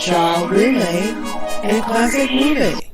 Child Relay and Classic Movie.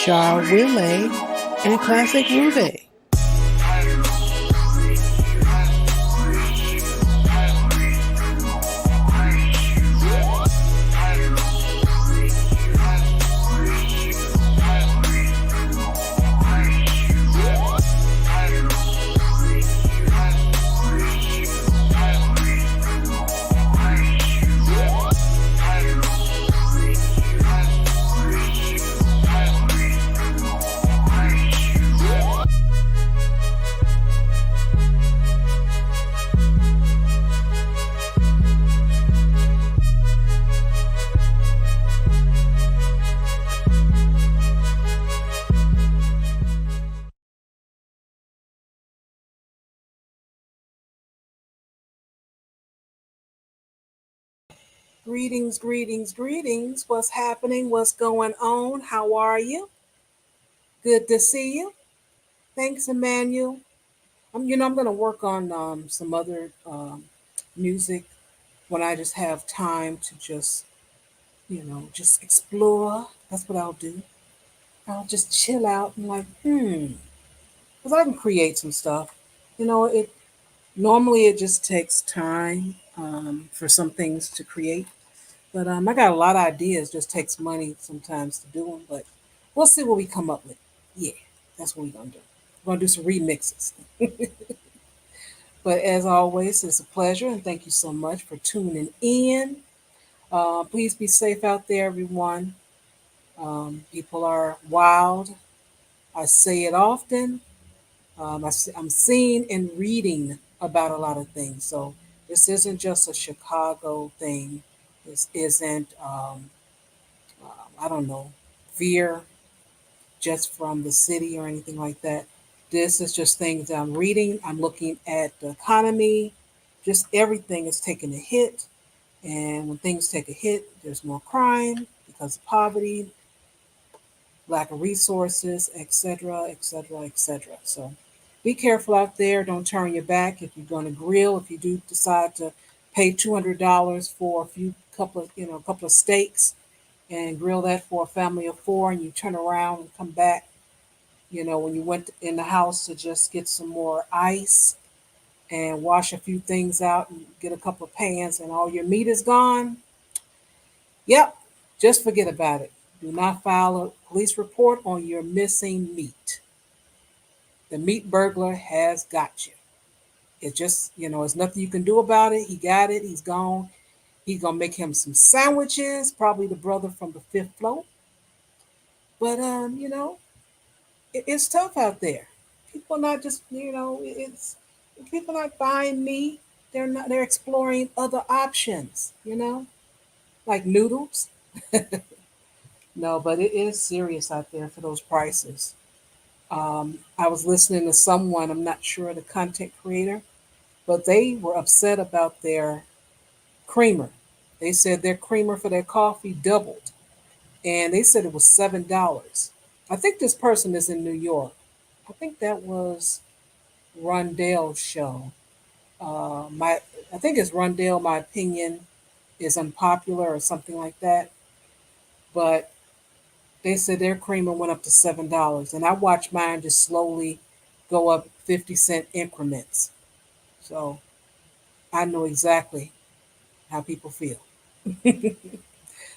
Child Relay and Classic Movie. Greetings, greetings, greetings. What's happening? What's going on? How are you? Good to see you. Thanks, Emmanuel. I'm going to work on some other music when I just have time to just explore. That's what I'll do. I'll just chill out and because I can create some stuff. It normally it just takes time for some things to create. But I got a lot of ideas. Just takes money sometimes to do them. But we'll see what we come up with. Yeah, that's what we're gonna do. We're gonna do some remixes. But as always, it's a pleasure, and thank you so much for tuning in. Please be safe out there, everyone. People are wild. I say it often. I'm seeing and reading about a lot of things. So this isn't just a Chicago thing. This isn't. I don't know, fear just from the city or anything like that. This is just things that I'm reading. I'm looking at the economy. Just everything is taking a hit. And when things take a hit, there's more crime because of poverty, lack of resources, etc., etc., etc. So be careful out there. Don't turn your back if you're going to grill. If you do decide to pay $200 for a couple of steaks, and grill that for a family of four, and you turn around and come back, when you went in the house to just get some more ice and wash a few things out and get a couple of pans and all your meat is gone, yep, just forget about it. Do not file a police report on your missing meat. The meat burglar has got you. It's just, there's nothing you can do about it. He got it, he's gone. He's gonna make him some sandwiches, probably the brother from the fifth floor. But it's tough out there. People not just it's people not buying meat. They're not. They're exploring other options. Like noodles. No, but it is serious out there for those prices. I was listening to someone. I'm not sure the content creator, but they were upset about their creamer. They said their creamer for their coffee doubled, and they said it was $7. I think this person is in New York. I think that was Rondell's show. My I think it's Rondell. My opinion is unpopular or something like that. But they said their creamer went up to $7, and I watched mine just slowly go up 50-cent increments. So I know exactly how people feel.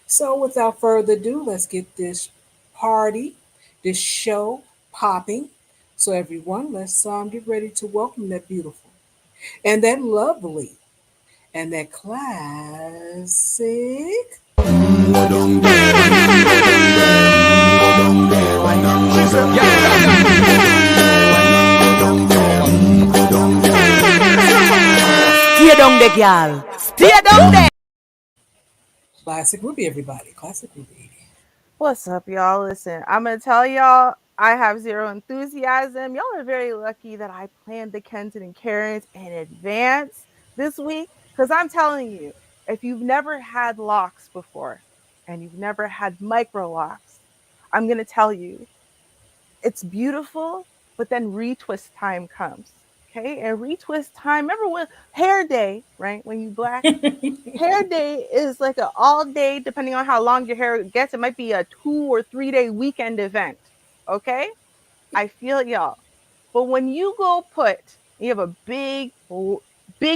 So without further ado, let's get this party, this show popping. So everyone, let's get ready to welcome that beautiful and that lovely and that classic. Go down there, wine and go down there. Go down there, wine and go down there. Go down there, wine and go down there. Stay down there, girl. Stay down there. Classic Ruby, everybody. Classic Ruby. What's up, y'all? Listen, I'm gonna tell y'all I have zero enthusiasm. Y'all are very lucky that I planned the Kenton and Karens in advance this week. Because I'm telling you, if you've never had locks before and you've never had micro locks, I'm gonna tell you it's beautiful, but then retwist time comes. Okay, and retwist time. Remember when hair day, right? When you black hair day is like an all day, depending on how long your hair gets. It might be a 2 or 3 day weekend event. Okay, I feel y'all. But when you go you have a big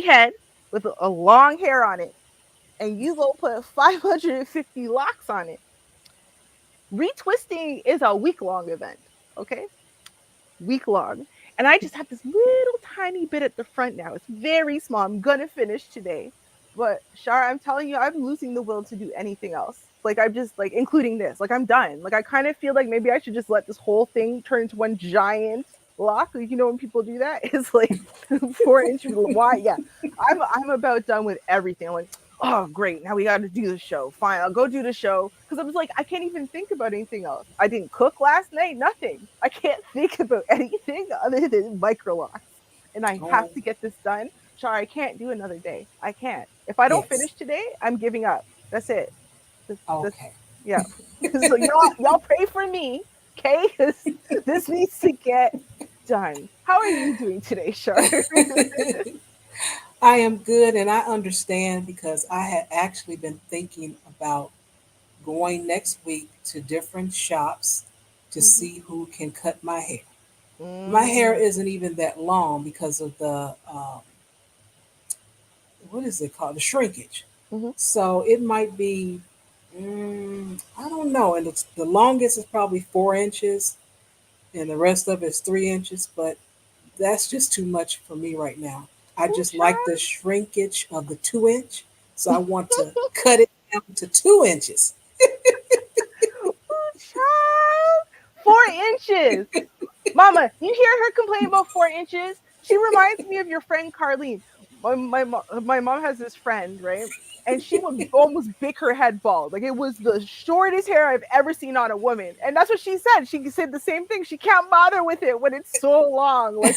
head with a long hair on it, and you go put 550 locks on it, retwisting is a week long event. Okay, week long. And I just have this little tiny bit at the front now. It's very small. I'm gonna finish today. But Shar, I'm telling you, I'm losing the will to do anything else. Like I'm just like including this. Like I'm done. Like I kind of feel like maybe I should just let this whole thing turn into one giant lock. Like you know when people do that? It's like 4 inch wide. Yeah. I'm about done with everything. I'm like, oh great, now we got to do the show. Fine, I'll go do the show because I was like, I can't even think about anything else. I didn't cook last night, nothing. I can't think about anything other than micro locks, and I have Oh, to get this done. Sorry, I can't do another day. I can't. If I don't yes. finish today, I'm giving up. That's it. This Okay. yeah. So y'all pray for me, okay? Because this needs to get done. How are you doing today, Shar? I am good, and I understand because I had actually been thinking about going next week to different shops to Mm-hmm. see who can cut my hair. My hair Mm-hmm. isn't even that long because of the what is it called? The shrinkage. So it might be, I don't know. And the longest is probably 4 inches, and the rest of it's 3 inches. But that's just too much for me right now. I Ooh, just like the child. shrinkage of the 2 inch. So I want to cut it down to 2 inches. Ooh, child. 4 inches. Mama, you hear her complain about 4 inches? She reminds me of your friend Carlene. My mom has this friend, right? And she would almost bick her head bald. Like it was the shortest hair I've ever seen on a woman. And that's what she said. She said the same thing. She can't bother with it when it's so long. Like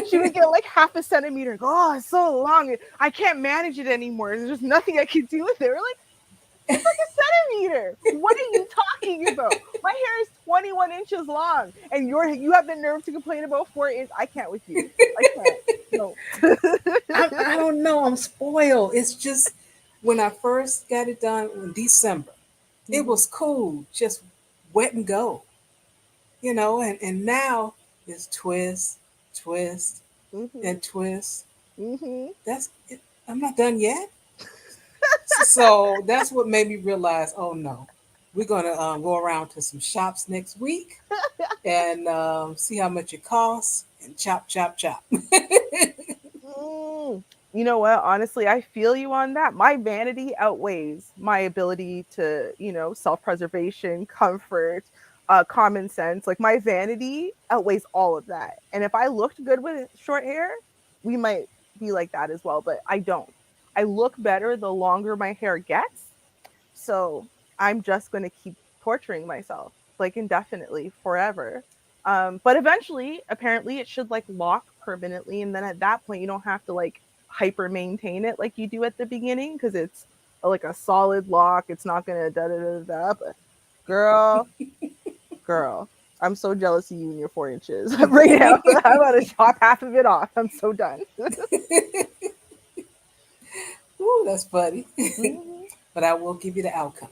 she would get like half a centimeter. Go, oh, it's so long. I can't manage it anymore. There's just nothing I can do with it. We're like, it's like a centimeter. What are you talking about? My hair is 21 inches long, and you have the nerve to complain about 4 inches. I can't with you. I can't. No. I don't know. I'm spoiled. It's just when I first got it done in December, it Mhm. was cool, just wet and go, and now it's twist, twist, Mhm. and twist. Mhm. That's it. I'm not done yet. So that's what made me realize, oh no, we're gonna go around to some shops next week and see how much it costs and chop, chop, chop. Mm. You know what? Honestly, I feel you on that. My vanity outweighs my ability to, self preservation, comfort, common sense. Like my vanity outweighs all of that. And if I looked good with short hair, we might be like that as well. But I don't. I look better the longer my hair gets. So I'm just going to keep torturing myself like indefinitely forever. But eventually, apparently, it should like lock permanently. And then at that point, you don't have to like hyper maintain it like you do at the beginning because it's like a solid lock. It's not going to da da da da. But girl, girl, I'm so jealous of you and your 4 inches right now. I'm about to chop half of it off. I'm so done. Ooh, that's funny. Mhm. But I will give you the outcome.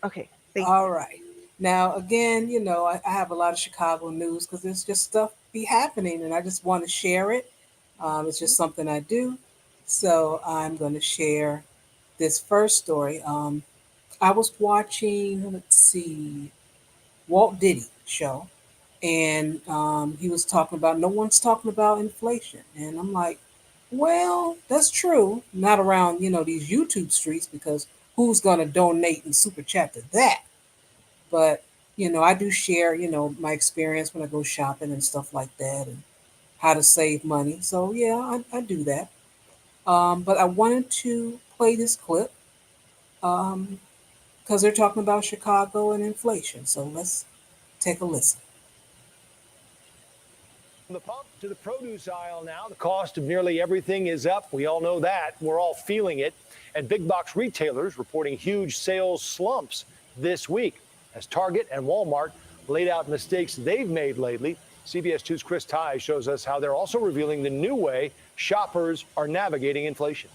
Okay, thank All you. right. Now, again, I have a lot of Chicago news because there's just stuff be happening, and I just want to share it. It's just something I do. So I'm going to share this first story. I was watching, let's see, Walt Diddy show, and he was talking about no one's talking about inflation, and I'm like, well, that's true. Not around these YouTube streets because who's going to donate and super chat to that? But I do share my experience when I go shopping and stuff like that, and how to save money. So yeah, I do that. But I wanted to play this clip because they're talking about Chicago and inflation. So let's take a listen. From the pump to the produce aisle now, the cost of nearly everything is up. We all know that. We're all feeling it. And big box retailers reporting huge sales slumps this week as Target and Walmart laid out mistakes they've made lately. CBS 2's Chris Ty shows us how they're also revealing the new way shoppers are navigating inflation.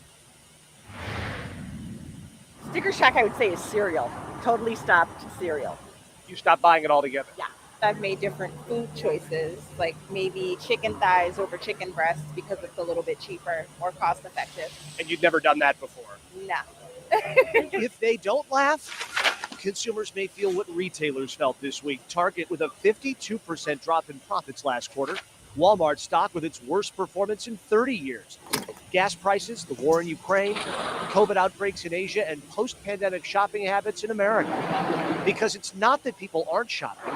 Sticker shock, I would say, is cereal. Totally stopped cereal. You stop buying it altogether. Yeah. I've made different food choices, like maybe chicken thighs over chicken breasts because it's a little bit cheaper, more cost effective. And you'd never done that before. No. If they don't laugh, consumers may feel what retailers felt this week. Target with a 52% drop in profits last quarter. Walmart stock with its worst performance in 30 years. Gas prices, the war in Ukraine, COVID outbreaks in Asia, and post-pandemic shopping habits in America. Because it's not that people aren't shopping.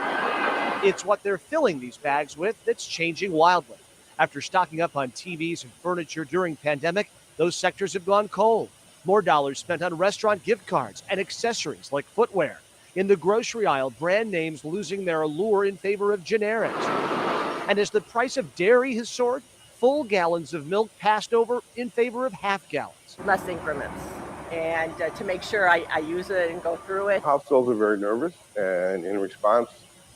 It's what they're filling these bags with that's changing wildly. After stocking up on TVs and furniture during pandemic, those sectors have gone cold. More dollars spent on restaurant gift cards and accessories like footwear. In the grocery aisle, brand names losing their allure in favor of generics. And as the price of dairy has soared, full gallons of milk passed over in favor of half gallons. Less increments. And to make sure I use it and go through it. Households are very nervous, and in response,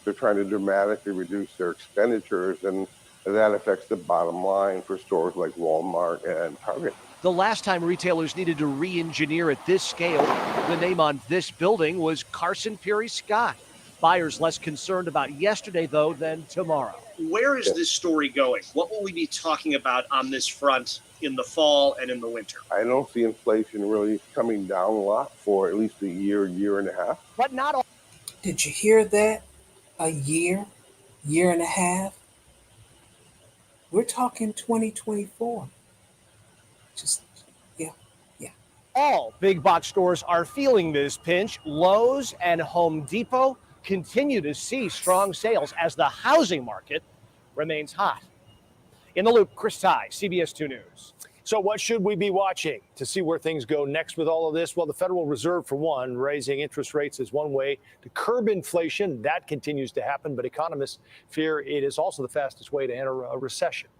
they're trying to dramatically reduce their expenditures, and that affects the bottom line for stores like Walmart and Target. The last time retailers needed to re-engineer at this scale, the name on this building was Carson Pirie Scott. Buyers less concerned about yesterday, though, than tomorrow. Where is this story going? What will we be talking about on this front in the fall and in the winter? I don't see inflation really coming down a lot for at least a year and a half. But not all. Did you hear that? A year and a half? We're talking 2024. Just, yeah. All big box stores are feeling this pinch. Lowe's and Home Depot continue to see strong sales as the housing market remains hot. In the loop, Chris Ty, CBS 2 News. So what should we be watching to see where things go next with all of this? Well, the Federal Reserve, for one, raising interest rates is one way to curb inflation. That continues to happen, but economists fear it is also the fastest way to enter a recession.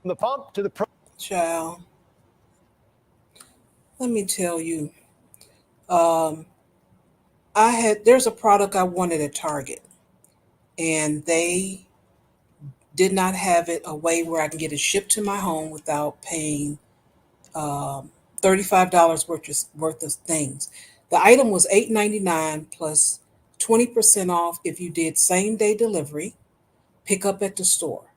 From the pump to the Child, let me tell you, there's a product I wanted at Target, and they did not have it a way where I can get it shipped to my home without paying $35 worth of things. The item was $8.99 plus 20% off if you did same day delivery, pick up at the store.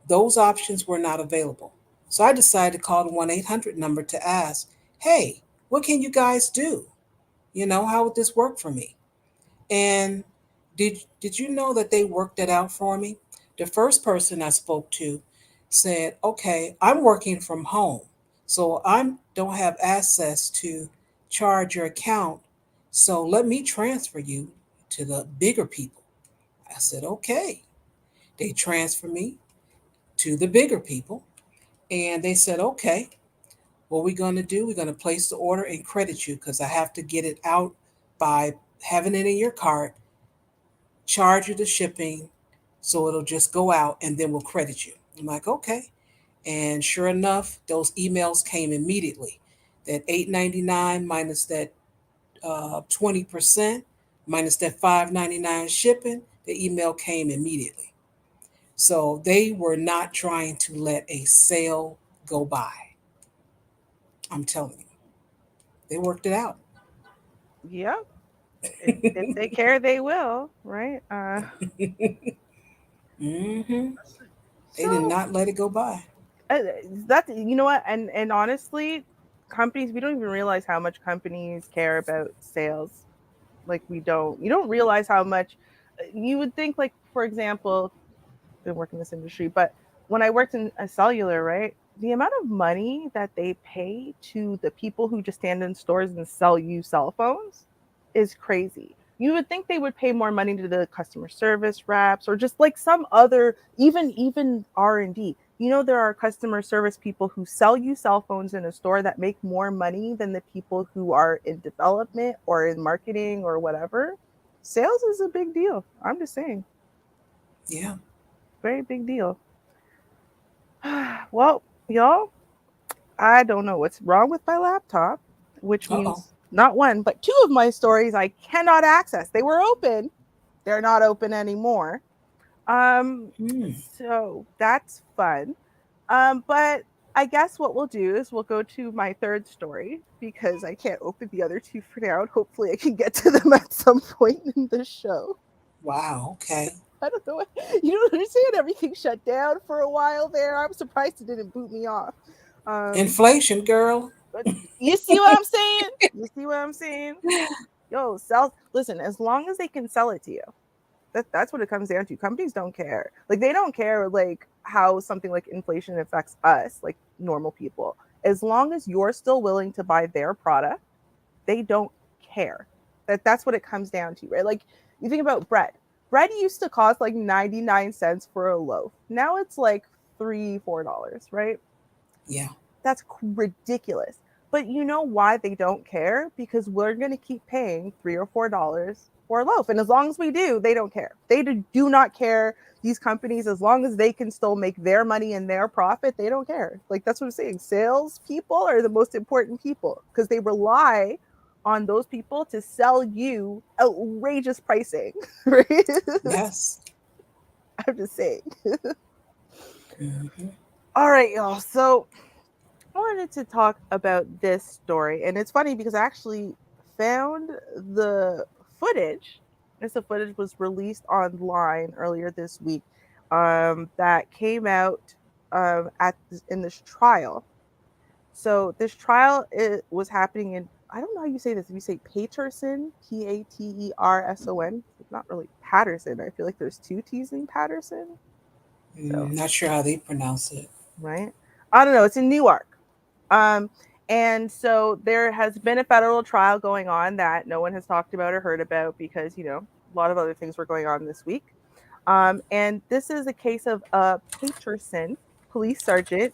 Those options were not available. So I decided to call the 1-800 number to ask, hey, what can you guys do? How would this work for me? And did you know that they worked it out for me? The first person I spoke to said, okay, I'm working from home, so I don't have access to charge your account. So let me transfer you to the bigger people. I said, okay. They transferred me to the bigger people, and they said, okay, what we're going to do, we're going to place the order and credit you because I have to get it out by having it in your cart, charge you the shipping, so it'll just go out and then we'll credit you. I'm like, okay. And sure enough, those emails came immediately. That $8.99 minus that 20% minus that $5.99 shipping, the email came immediately. So they were not trying to let a sale go by. I'm telling you, they worked it out. Yep. If they care, they will, right? Hmm. They did So not let it go by. that you know what, and honestly, companies, we don't even realize how much companies care about sales. Like we don't, you don't realize how much you would think. Like for example, been working in this industry, but when I worked in a cellular, right, the amount of money that they pay to the people who just stand in stores and sell you cell phones is crazy. You would think they would pay more money to the customer service reps or just like some other, even R&D. You know, there are customer service people who sell you cell phones in a store that make more money than the people who are in development or in marketing or whatever. Sales is a big deal. I'm just saying, Yeah. very big deal. Well, y'all, I don't know what's wrong with my laptop, which Uh oh. means not one, but two of my stories I cannot access. They were open, they're not open anymore. Um, Hmm. so that's fun. But I guess what we'll do is we'll go to my third story because I can't open the other two for now. And hopefully, I can get to them at some point in the show. Wow. Okay. I don't know. You don't understand. Everything shut down for a while there. I'm surprised it didn't boot me off. Um, Inflation, girl. but you see what I'm saying? You see what I'm saying? Yo, sell. Listen, as long as they can sell it to you, that's what it comes down to. Companies don't care. Like they don't care like how something like inflation affects us, like normal people. As long as you're still willing to buy their product, they don't care. That's what it comes down to, right? Like you think about bread. Bread used to cost like 99 cents for a loaf. Now it's like $3, $4, right? Yeah. That's ridiculous. But you know why they don't care? Because we're going to keep paying $3 or $4 for a loaf. And as long as we do, they don't care. They do not care. These companies, as long as they can still make their money and their profit, they don't care. Like that's what I'm saying. Sales people are the most important people because they rely on those people to sell you outrageous pricing, right? Yes. I'm just saying. Hmm. All right, y'all. So I wanted to talk about this story, and it's funny because I actually found the footage. This the footage was released online earlier this week. That came out in this trial. So this trial it was happening in, I don't know how you say this. If you say Paterson, Paterson, it's not really Patterson. I feel like there's two T's in Patterson. So Not sure how they pronounce it. right, I don't know. It's in Newark. Um, and so there has been a federal trial going on that no one has talked about or heard about because, you know, a lot of other things were going on this week. And this is a case of a Paterson police sergeant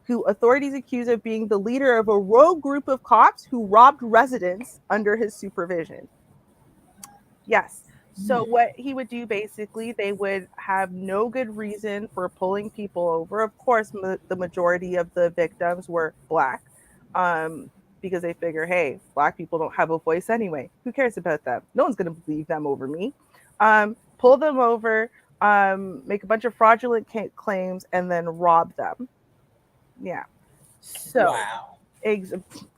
who authorities accuse of being the leader of a rogue group of cops who robbed residents under his supervision. Yes. So what he would do basically, they would have no good reason for pulling people over. Of course, the majority of the victims were black, um, because they figure, hey, black people don't have a voice anyway. Who cares about them? No one's going to believe them over me. Pull them over, make a bunch of fraudulent claims, and then rob them. Yeah. So Wow. Ex-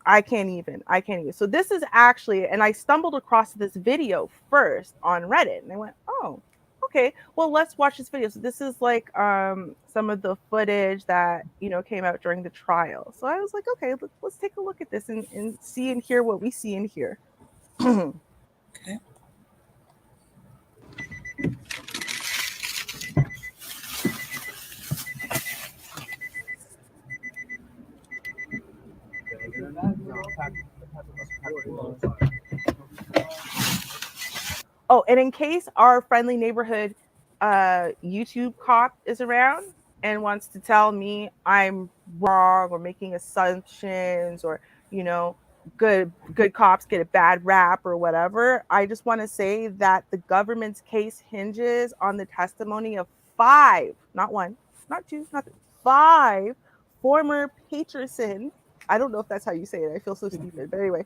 I can't even. So this is actually, and I stumbled across this video first on Reddit, and I went, oh, okay, well let's watch this video. So this is like some of the footage that came out during the trial. So I was like, okay, let's take a look at this and see and hear what we see and hear. Okay. Oh, and in case our friendly neighborhood YouTube cop is around and wants to tell me I'm wrong or making assumptions or, you know, good cops get a bad rap or whatever, I just want to say that the government's case hinges on the testimony of 5, not 1, not 2, not 3, 5 former Paterson. I don't know if that's how you say it. I feel so stupid. But anyway,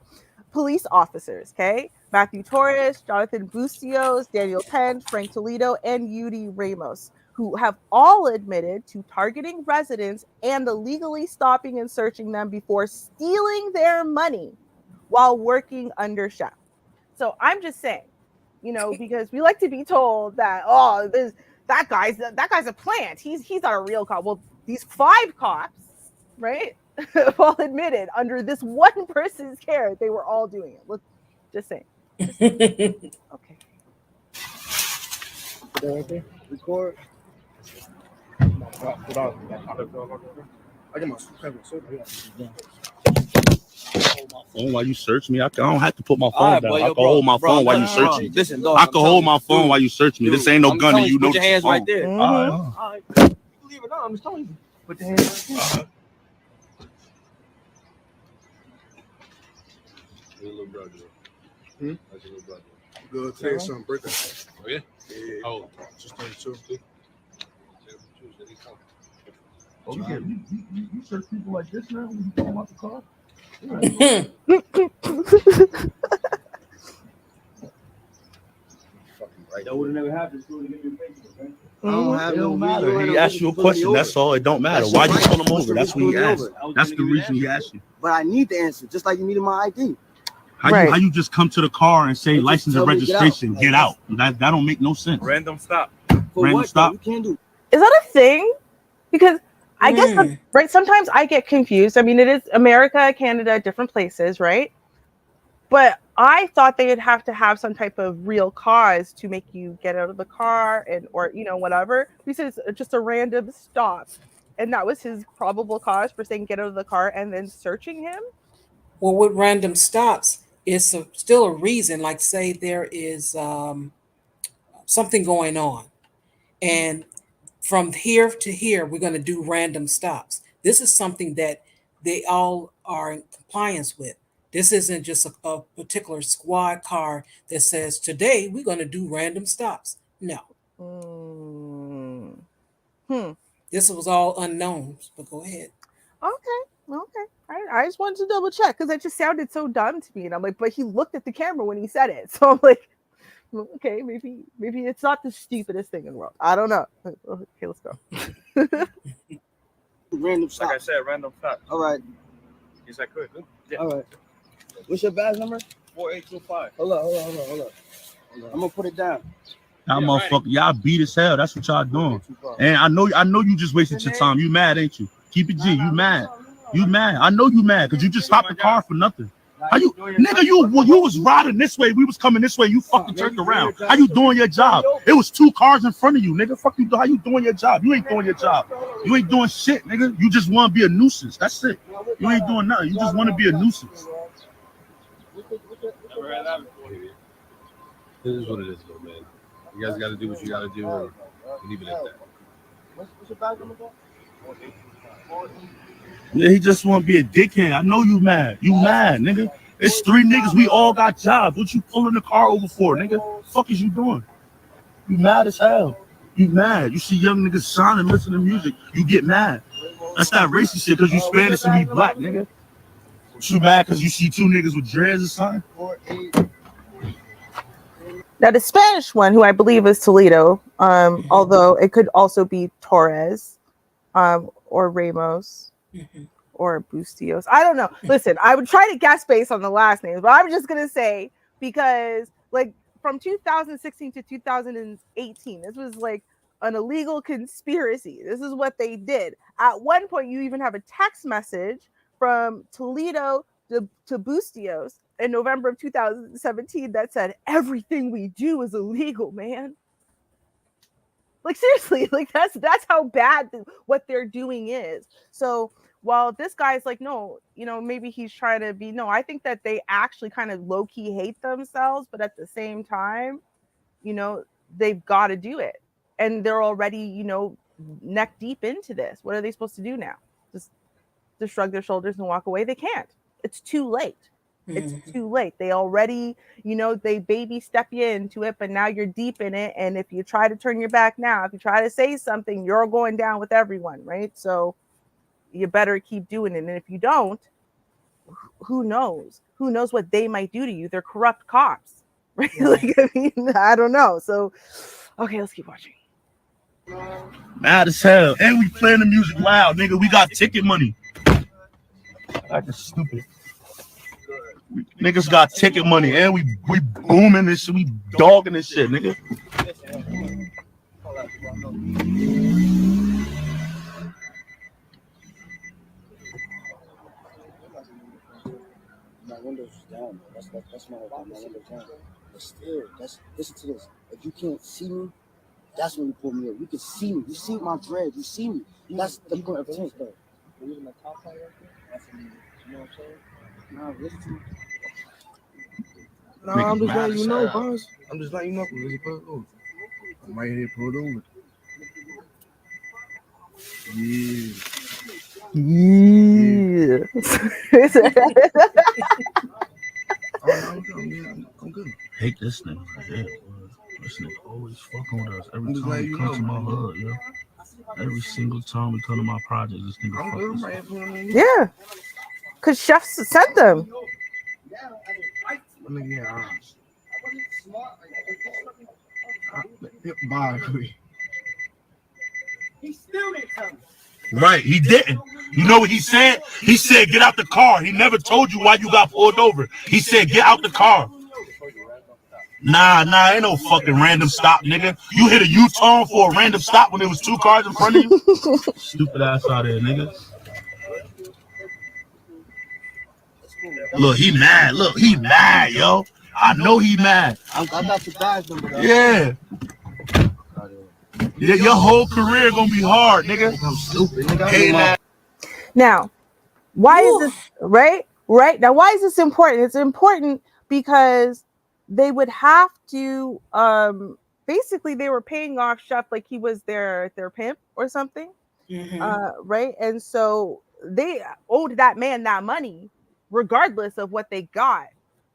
police officers, okay? Matthew Torres, Jonathan Bustillos, Daniel Penn, Frank Toledo, and Yudi Ramos, who have all admitted to targeting residents and illegally stopping and searching them before stealing their money while working under chef. So I'm just saying, you know, because we like to be told that, oh, that guy's a plant. He's not a real cop. Well, these 5 cops, right? All admitted under this one person's care, they were all doing it. Look, just saying. Okay. Record. I get my phone while you search me. I don't have to put my phone down. I can hold my phone while you search me. Listen, dog, I can hold my phone while you search me. This ain't no gun, and you know. Put your hands right there. All right. You leave it on. I'm just telling you. Put your hands right there. Your little brother. That's your little brother. Good. Tell you something. Birthday. Oh yeah. Yeah. Oh, just 32. Oh, you search people like this now when you come out the car? That would have never happened. I don't have no matter. He asked you a question. That's all. It don't matter. Why you pull him over? That's what he asked. That's the reason he asked you. But I need the answer, just like you needed my ID. How you just come to the car and say license and registration? Get out. That don't make no sense. Random stop. Random stop. You can't do. Is that a thing? Because I guess right. Sometimes I get confused. I mean, it is America, Canada, different places, right? But I thought they'd have to have some type of real cause to make you get out of the car and, or, you know, whatever. He says just a random stop. And that was his probable cause for saying get out of the car and then searching him. Well, with random stops, it's still a reason. Like, say there is something going on. And from here to here, we're going to do random stops. This is something that they all are in compliance with. This isn't just a particular squad car that says, today we're going to do random stops. No. This was all unknowns, but go ahead. Okay. I just wanted to double check because it just sounded so dumb to me. And I'm like, but he looked at the camera when he said it. So I'm like, okay, maybe it's not the stupidest thing in the world. I don't know. Okay, let's go. Random stop. Like I said, random stop. All right. Yes, I could. Yeah. All right. What's your badge number? 4825. Hold on. I'm gonna put it down. Y'all motherfucker, y'all beat as hell. That's what y'all doing. And I know you just wasted your time. You mad, ain't you? Keep it G. You mad. You mad. I know you mad because you just stopped the car for nothing. How you, nigga, you was riding this way. We was coming this way. You fucking turned around. How you doing your job? It was 2 cars in front of you, nigga. Fuck you. How you doing your job? You ain't doing your job. You ain't doing shit, nigga. You just want to be a nuisance. That's it. You ain't doing nothing. You just want to be a nuisance. It is what it is, though, man. You guys got to do what you got to do and leave it at that. What's your badge number? Yeah, he just want to be a dickhead. I know you mad. You mad, nigga. It's 3 niggas. We all got jobs. What you pulling the car over for, nigga? What the fuck is you doing? You mad as hell. You mad. You see young niggas sign and listen to music. You get mad. That's not racist shit because you Spanish and we black, nigga. You mad because you see 2 niggas with dreads or something? Now, the Spanish one, who I believe is Toledo, although it could also be Torres or Ramos or Bustillos. I don't know. Listen, I would try to guess based on the last names, but I'm just going to say because, like, from 2016 to 2018, this was like an illegal conspiracy. This is what they did. At one point, you even have a text message from Toledo to Bustillos in November of 2017 that said, everything we do is illegal, man. Like, seriously, like that's how bad what they're doing is. So Well, this guy's like, no, maybe he's trying to be. No, I think that they actually kind of low key hate themselves, but at the same time, they've got to do it, and they're already, neck deep into this. What are they supposed to do now? Just shrug their shoulders and walk away? They can't. It's too late. It's too late. They already, they baby step you into it, but now you're deep in it. And if you try to turn your back now, if you try to say something, you're going down with everyone, right? So you better keep doing it. And if you don't, who knows? Who knows what they might do to you? They're corrupt cops, right? I don't know. So, okay, let's keep watching. Mad as hell. And we playing the music loud, nigga. We got ticket money. That's stupid. Niggas got ticket money and we booming this shit. We dogging this shit, nigga. My window's down. That's my window's down. But still, listen to this. If you can't see me, that's when you pull me up. You can see me. You see my dread. You see me. That's the point of tank, though. You know what I'm saying? Nah, listen to me. No, I'm just letting you know, boss. I'm just letting you know. I'm right here pulled over. Yeah. I'm good. Hate this nigga. Yeah, this nigga always fucking with us. Every time he comes to my hood, yo. Every single time we come to my project, this nigga fucking. Yeah. Because chefs sent them. He still didn't tell me. Right, he didn't. You know what he said? He said, get out the car. He never told you why you got pulled over. He said, get out the car. Nah, ain't no fucking random stop, nigga. You hit a U-turn for a random stop when there was 2 cars in front of you? Stupid ass out there, nigga. Look, he mad. Look, he mad, yo. I know he mad. I got your badge number, though. Yeah. Yeah, your whole career gonna be hard, nigga. I'm stupid, nigga. Hey, man. Now, why is this right? Now, why is this important? It's important because they would have to basically they were paying off Chef like he was their pimp or something. Right? And so they owed that man that money regardless of what they got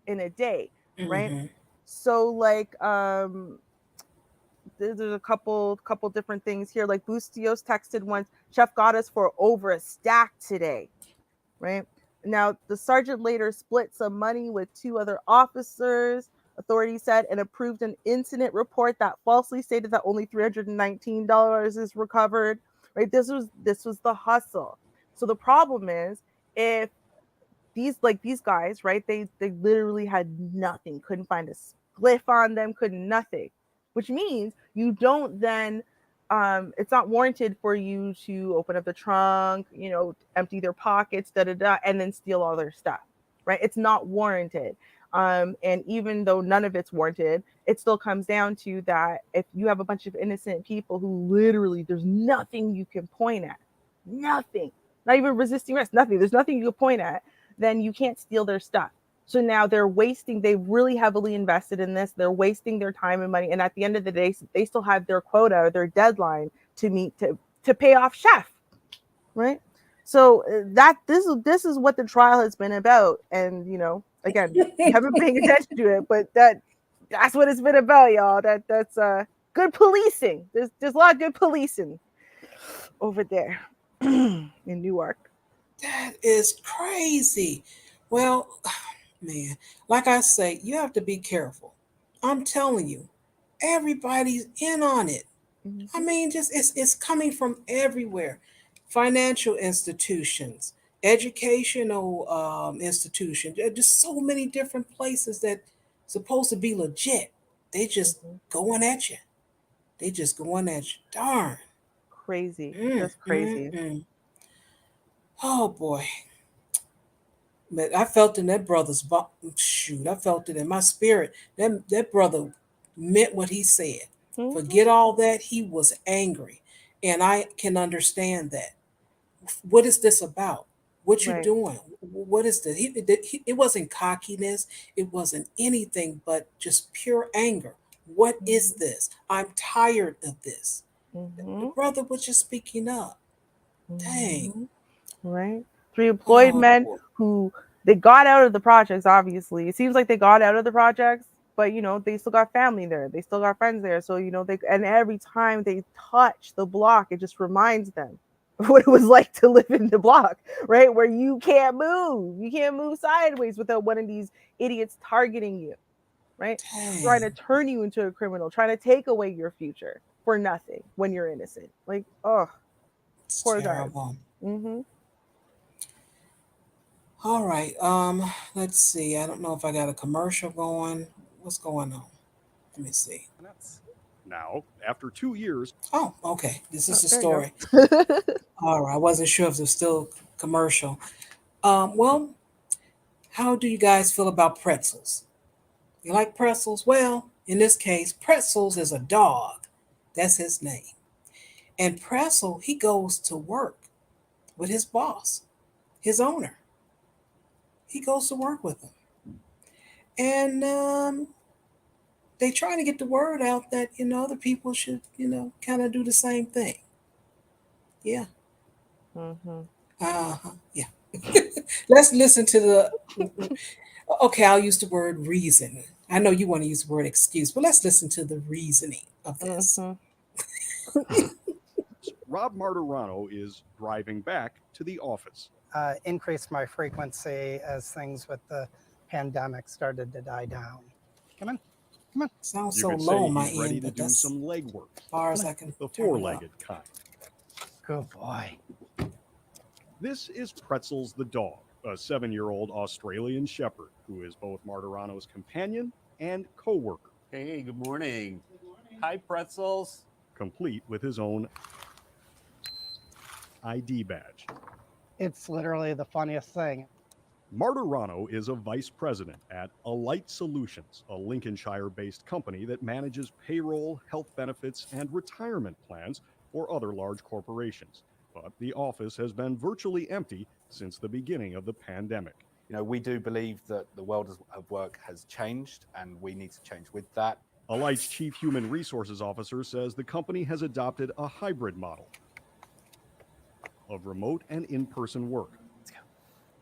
in a day, right? So like there's a couple different things here. Like Bustios texted once, Chef got us for over a stack today, right? Now, the sergeant later split some money with 2 other officers, authorities said, and approved an incident report that falsely stated that only $319 is recovered, right? This was the hustle. So the problem is if these guys, right, they literally had nothing, couldn't find a spliff on them, couldn't nothing. Which means you don't then, it's not warranted for you to open up the trunk, empty their pockets, and then steal all their stuff, right? It's not warranted. And even though none of it's warranted, it still comes down to that if you have a bunch of innocent people who literally, there's nothing you can point at, nothing, not even resisting arrest, nothing, there's nothing you can point at, then you can't steal their stuff. So now they're they've really heavily invested in this. They're wasting their time and money. And at the end of the day, they still have their quota or their deadline to meet to pay off Chef, right? So this is what the trial has been about. And, again, you haven't been paying attention to it, but that's what it's been about, y'all. That's good policing. There's a lot of good policing over there in Newark. That is crazy. Well, man, like I say, you have to be careful. I'm telling you, everybody's in on it. I mean, just it's coming from everywhere. Financial institutions, educational institutions, just so many different places that supposed to be legit. They just going at you. They just going at you. Darn. Crazy. Just crazy. Oh boy. But I felt in that brother's shoot. I felt it in my spirit. That brother meant what he said. Forget all that. He was angry, and I can understand that. what is this about? What you Right. doing? What is this? It wasn't cockiness. It wasn't anything but just pure anger. What is this? I'm tired of this. The Mm-hmm. brother was just speaking up. Dang. Mm-hmm. Right. 3 employed Oh men boy. who they got out of the projects, obviously. It seems like they got out of the projects, but they still got family there. They still got friends there. So, they and every time they touch the block, it just reminds them what it was like to live in the block, right? Where you can't move. You can't move sideways without one of these idiots targeting you, right? Trying to Dang. turn you into a criminal, trying to take away your future for nothing when you're innocent. Like, oh, It's poor guys. terrible. Mm-hmm. All right. Let's see. I don't know if I got a commercial going. What's going on? Let me see. Now, after 2 years. Oh, okay. This is the There you story. go. All right. I wasn't sure if it was still commercial. Well, how do you guys feel about pretzels? You like pretzels? Well, in this case, Pretzels is a dog. That's his name. And Pretzel, he goes to work with his boss, his owner. He goes to work with him. And they trying to get the word out that, other people should, kind of do the same thing. Yeah. Mm-hmm. Uh-huh. Yeah. Let's listen to the okay, I'll use the word reason. I know you want to use the word excuse, but let's listen to the reasoning of this. Mm-hmm. Rob Martirano is driving back to the office. Increased my frequency as things with the pandemic started to die down. Come on, come on. Sounds You so could low say on my he's ready end, to but do that's some leg work. as far as I can The turn it up. four-legged kind. Good boy. This is Pretzels the dog, a 7-year-old Australian shepherd who is both Martirano's companion and co-worker. Hey, good morning. Hi, Pretzels. Complete with his own ID badge. It's literally the funniest thing. Martirano is a vice president at Alight Solutions, a Lincolnshire-based company that manages payroll, health benefits, and retirement plans for other large corporations. But the office has been virtually empty since the beginning of the pandemic. We do believe that the world of work has changed, and we need to change with that. Alight's chief human resources officer says the company has adopted a hybrid model of remote and in-person work,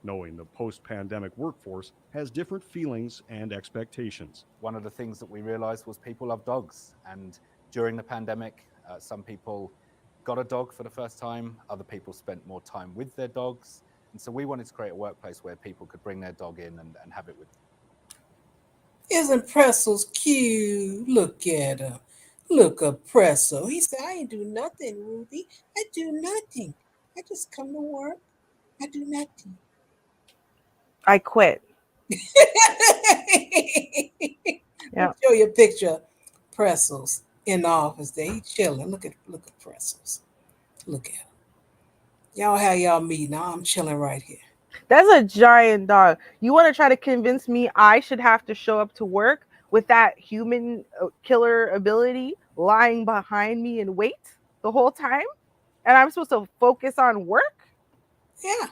knowing the post-pandemic workforce has different feelings and expectations. One of the things that we realized was people love dogs. And during the pandemic, some people got a dog for the first time. Other people spent more time with their dogs. And so we wanted to create a workplace where people could bring their dog in and have it with them. Isn't Pretzels cute? Look at him. Look at Pretzel. He said, I ain't do nothing, Ruby. I do nothing. I just come to work. I do nothing. I quit. Yeah. Show you a picture of Pretzels in the office there. He chilling. Look at Pretzels. Look at him. Y'all have y'all meeting. I'm chilling right here. That's a giant dog. You want to try to convince me I should have to show up to work with that human killer ability lying behind me and wait the whole time? And I'm supposed to focus on work? Yeah.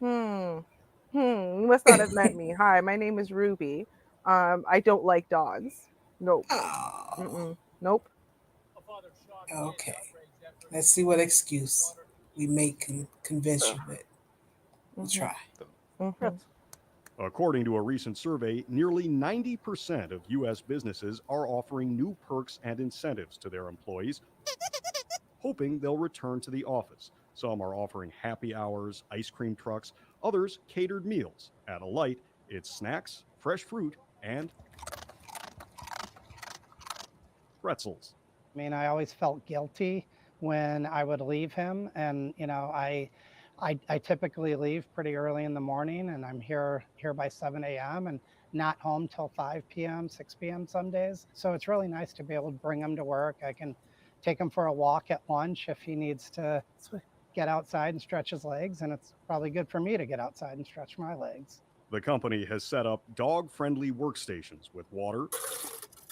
You must not have met me. Hi, my name is Ruby. I don't like dogs. Nope. Oh. Nope. Okay. Let's see what excuse we can convince you with. We'll try. According to a recent survey, nearly 90% of U.S. businesses are offering new perks and incentives to their employees, hoping they'll return to the office. Some are offering happy hours, ice cream trucks, others catered meals. At Alight, it's snacks, fresh fruit, and pretzels. I mean, I always felt guilty when I would leave him. And, I typically leave pretty early in the morning, and I'm here by 7 a.m. and not home till 5 p.m., 6 p.m. some days. So it's really nice to be able to bring him to work. I can take him for a walk at lunch if he needs to get outside and stretch his legs. And it's probably good for me to get outside and stretch my legs. The company has set up dog-friendly workstations with water,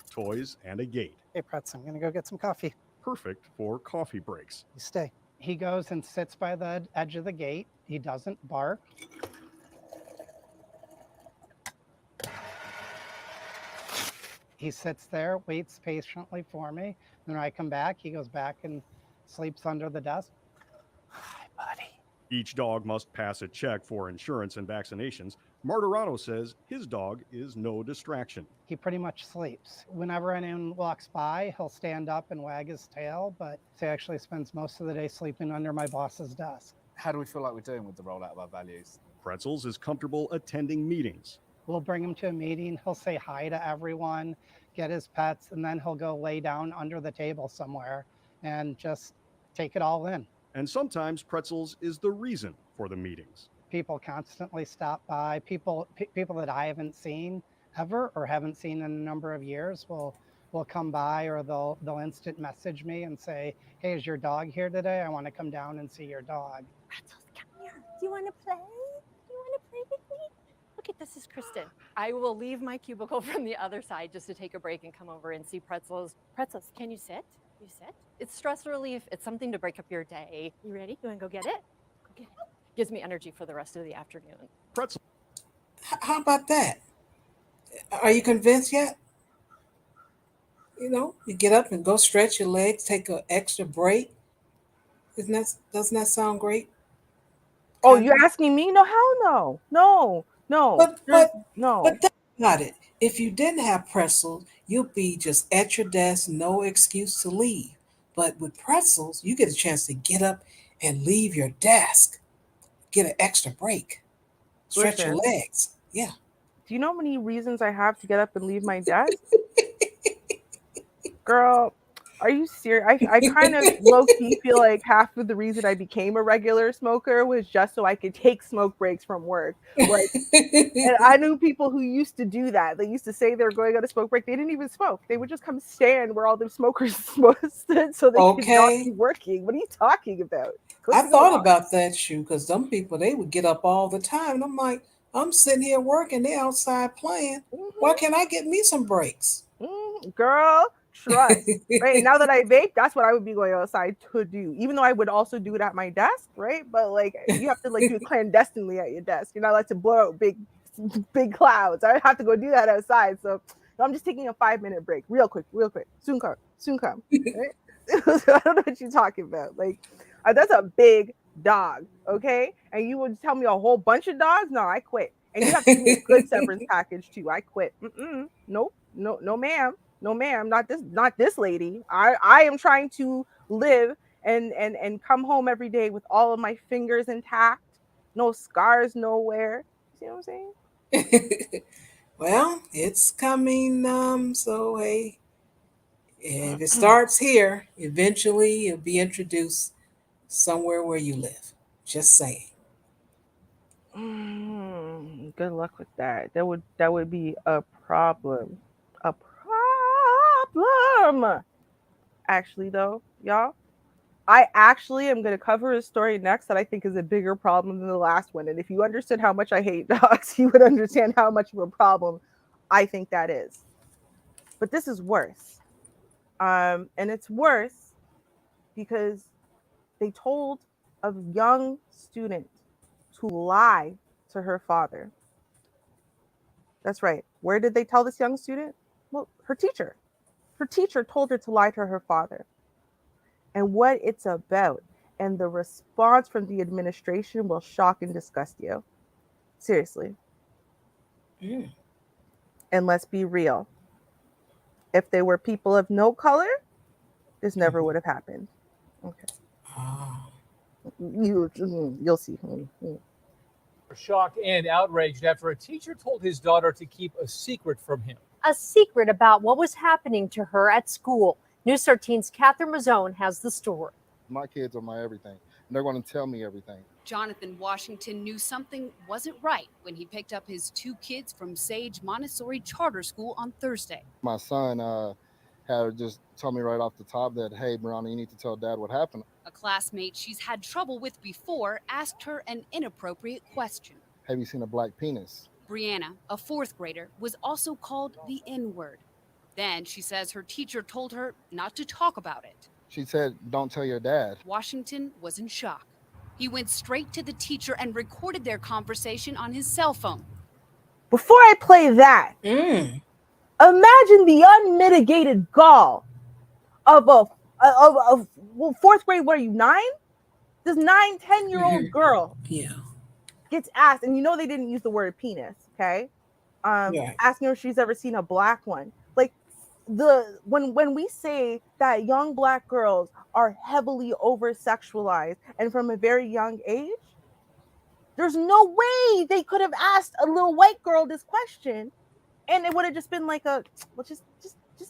toys, and a gate. Hey, Pretz, I'm going to go get some coffee. Perfect for coffee breaks. You stay. He goes and sits by the edge of the gate. He doesn't bark. He sits there, waits patiently for me. Then when I come back, he goes back and sleeps under the desk. Hi, buddy. Each dog must pass a check for insurance and vaccinations. Martirano says his dog is no distraction. He pretty much sleeps. Whenever anyone walks by, he'll stand up and wag his tail, but he actually spends most of the day sleeping under my boss's desk. How do we feel like we're doing with the rollout of our values? Pretzels is comfortable attending meetings. We'll bring him to a meeting. He'll say hi to everyone, get his pets, and then he'll go lay down under the table somewhere and just take it all in. And sometimes Pretzels is the reason for the meetings. People constantly stop by. People that I haven't seen ever or haven't seen in a number of years will come by, or they'll instant message me and say, "Hey, is your dog here today? I want to come down and see your dog." Pretzels, come here. Do you want to play? Do you want to play with me? Look at this is Kristen. I will leave my cubicle from the other side just to take a break and come over and see Pretzels. Pretzels, can you sit? You sit? It's stress relief. It's something to break up your day. You ready? You want to go get it? Go get it. Gives me energy for the rest of the afternoon. Pretzel. How about that? Are you convinced yet? You know, you get up and go stretch your legs, take an extra break. Doesn't that sound great? Oh, you're asking me? No, hell no. No. No. But think about it. If you didn't have Pretzels, you'd be just at your desk, no excuse to leave. But with Pretzels, you get a chance to get up and leave your desk, get an extra break, stretch your Listen. legs. Yeah. Do you know how many reasons I have to get up and leave my desk? Girl, are you serious? I kind of low-key feel like half of the reason I became a regular smoker was just so I could take smoke breaks from work. Like, and I knew people who used to do that. They used to say they were going on a smoke break. They didn't even smoke. They would just come stand where all the smokers stood so they could not be working. What are you talking about? I thought about that, shoe, because some people, they would get up all the time. And I'm like, I'm sitting here working. They're outside playing. Why can't I get me some breaks? Girl, trust. Right now that I vape, that's what I would be going outside to do. Even though I would also do it at my desk, right? But like you have to like do it clandestinely at your desk. You're not allowed to blow out big clouds. I have to go do that outside. So I'm just taking a 5-minute break, real quick. Soon come. Right? I don't know what you're talking about. Like that's a big dog, okay? And you would tell me a whole bunch of dogs? No, I quit. And you have to give me a good severance package too. I quit. Nope. No, ma'am. No, ma'am. Not this lady. I am trying to live and come home every day with all of my fingers intact, no scars nowhere. See what I'm saying? Well, it's coming. So hey, if it starts here, eventually it'll be introduced somewhere where you live. Just saying. Good luck with that. That would be a problem. A problem. Actually, though, y'all, I actually am going to cover a story next that I think is a bigger problem than the last one. And if you understood how much I hate dogs, you would understand how much of a problem I think that is. But this is worse. And it's worse because they told a young student to lie to her father. That's right. Where did they tell this young student? Well, her teacher. Her teacher told her to lie to her father. And what it's about and the response from the administration will shock and disgust you. Seriously. And let's be real. If they were people of no color, this never would have happened. Okay. You'll see. Shocked and outraged after a teacher told his daughter to keep a secret from him. A secret about what was happening to her at school. News 13's Catherine Mazzone has the story. My kids are my everything, and they're going to tell me everything. Jonathan Washington knew something wasn't right when he picked up his 2 kids from Sage Montessori Charter School on Thursday. My son had just told me right off the top that, hey, Brianna, you need to tell Dad what happened. A classmate she's had trouble with before asked her an inappropriate question. Have you seen a black penis? Brianna, a 4th grader, was also called the N-word. Then she says her teacher told her not to talk about it. She said, "Don't tell your dad." Washington was in shock. He went straight to the teacher and recorded their conversation on his cell phone. Before I play that, Mm. imagine the unmitigated gall of well, fourth grade. What are you, 9? This 9-10-year-old girl Yeah. gets asked, and you know they didn't use the word penis, okay? Yeah. Asking her if she's ever seen a black one. Like when we say that young black girls are heavily over sexualized and from a very young age, there's no way they could have asked a little white girl this question and it would have just been like a well just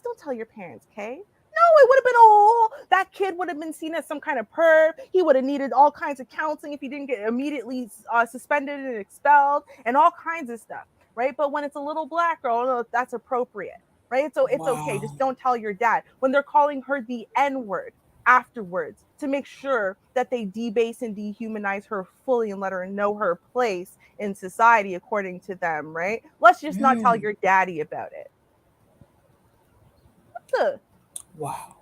don't tell your parents, okay? No, it would have been a whole that kid would have been seen as some kind of perv. He would have needed all kinds of counseling if he didn't get immediately suspended and expelled and all kinds of stuff, right? But when it's a little black girl, no, that's appropriate, right? So it's okay. Wow. Just don't tell your dad. When they're calling her the N word afterwards to make sure that they debase and dehumanize her fully and let her know her place in society according to them, right? Let's just not tell your daddy about it. What the? Wow.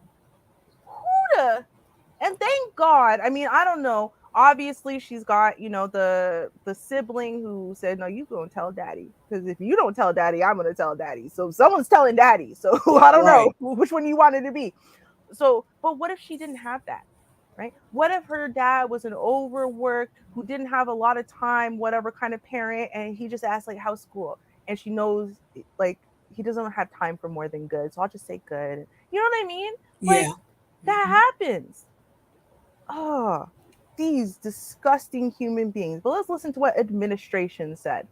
Who the? And thank God. I mean, I don't know. Obviously, she's got the sibling who said, "No, you go and tell daddy, because if you don't tell daddy, I'm gonna tell daddy." So someone's telling daddy. So I don't know Right. which one you wanted to be. So, but what if she didn't have that? Right? What if her dad was an overworked who didn't have a lot of time, whatever kind of parent, and he just asked like, "How's school?" And she knows like he doesn't have time for more than good, so I'll just say good. You know what I mean? Like Yeah. that happens. Oh, these disgusting human beings. But let's listen to what administration said.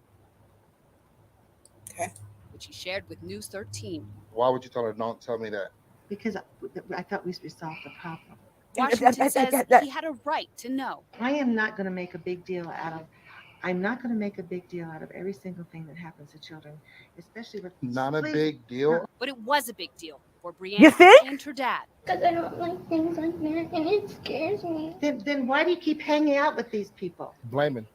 Okay. Which he shared with News 13. Why would you tell her, "Don't tell me that"? Because I thought we resolved the problem. Washington says he had a right to know. I am not going to make a big deal out of. I'm not going to make a big deal out of every single thing that happens to children, especially with. Not a big deal. But it was a big deal for You Brianna think? and her dad. Because I don't like things like that, and it scares me. Then why do you keep hanging out with these people? Blaming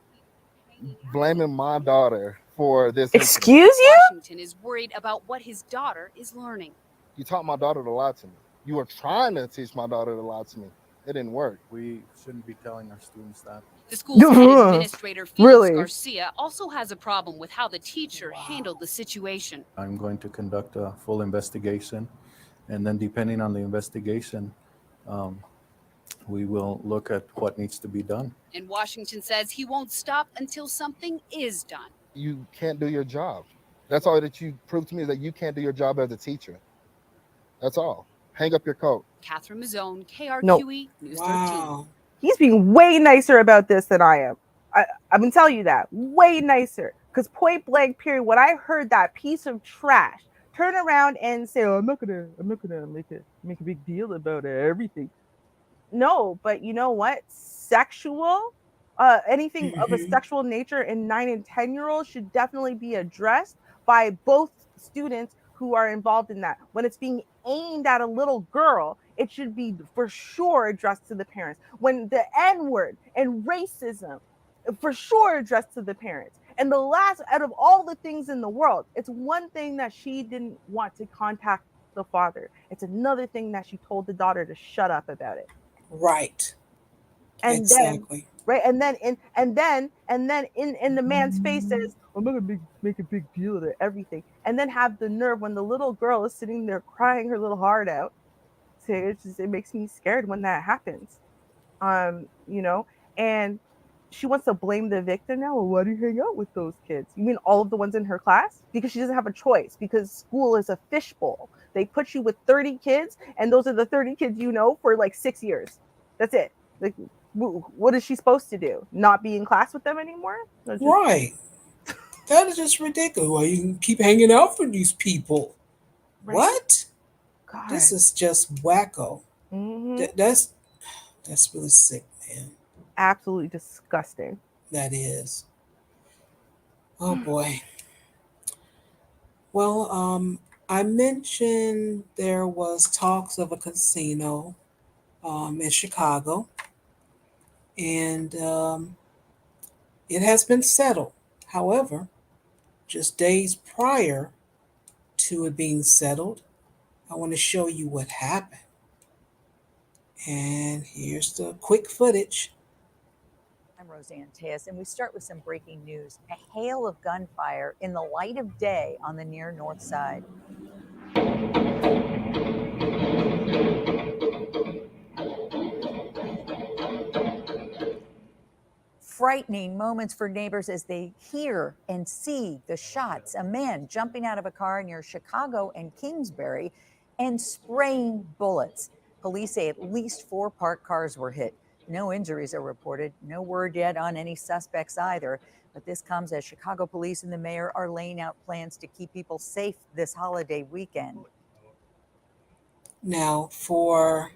my daughter for this. Excuse you? Washington is worried about what his daughter is learning. You taught my daughter to lie to me. You were trying to teach my daughter to lie to me. It didn't work. We shouldn't be telling our students that. The school's head administrator, Felix Really? Garcia, also has a problem with how the teacher handled the situation. I'm going to conduct a full investigation, and then depending on the investigation, we will look at what needs to be done. And Washington says he won't stop until something is done. You can't do your job. That's all that you proved to me, is that you can't do your job as a teacher. That's all. Hang up your coat. Catherine Mazzone, KRQE, Nope. News 13. Wow. He's being way nicer about this than I am. I'm gonna tell you that. Way nicer. Because point blank period, when I heard that piece of trash turn around and say, "Oh, I'm not gonna make a big deal about everything." No, but you know what? Sexual, anything of a sexual nature in 9 and 10-year-olds should definitely be addressed by both students who are involved in that. When it's being aimed at a little girl, it should be for sure addressed to the parents. When the N-word and racism, for sure addressed to the parents. And the last, out of all the things in the world, it's one thing that she didn't want to contact the father. It's another thing that she told the daughter to shut up about it. Right. And Exactly. then, right, and then in the man's face says, "I'm not gonna make a big deal of everything," and then have the nerve when the little girl is sitting there crying her little heart out. So it makes me scared when that happens. And she wants to blame the victim now. Well, why do you hang out with those kids? You mean all of the ones in her class? Because she doesn't have a choice, because school is a fishbowl. They put you with 30 kids, and those are the 30 kids you know for like 6 years. That's it. Like, what is she supposed to do? Not be in class with them anymore? Right. That is just ridiculous. Well, you can keep hanging out with these people. Right? What? God. This is just wacko. That's really sick, man. Absolutely disgusting. That is. Oh boy. Well, I mentioned there was talks of a casino in Chicago, and it has been settled. However, just days prior to it being settled, I want to show you what happened. And here's the quick footage. I'm Roseanne Tejas, and we start with some breaking news. A hail of gunfire in the light of day on the near north side. Frightening moments for neighbors as they hear and see the shots. A man jumping out of a car near Chicago and Kingsbury and spraying bullets. Police say at least 4 parked cars were hit. No injuries are reported. No word yet on any suspects either. But this comes as Chicago police and the mayor are laying out plans to keep people safe this holiday weekend. Now, for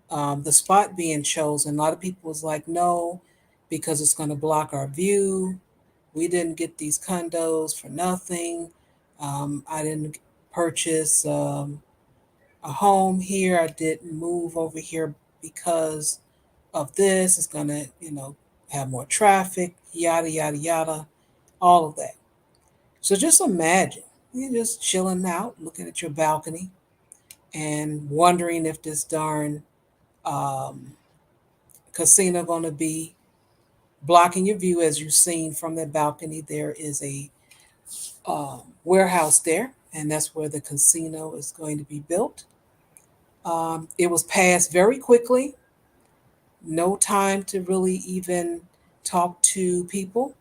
the spot being chosen, a lot of people was like, no, because it's going to block our view. We didn't get these condos for nothing. I didn't purchase a home here. I didn't move over here because of this. It's going to, have more traffic, yada, yada, yada, all of that. So just imagine you're just chilling out, looking at your balcony and wondering if this darn casino going to be blocking your view. As you've seen from that balcony, there is a warehouse there, and that's where the casino is going to be built. It was passed very quickly. No time to really even talk to people.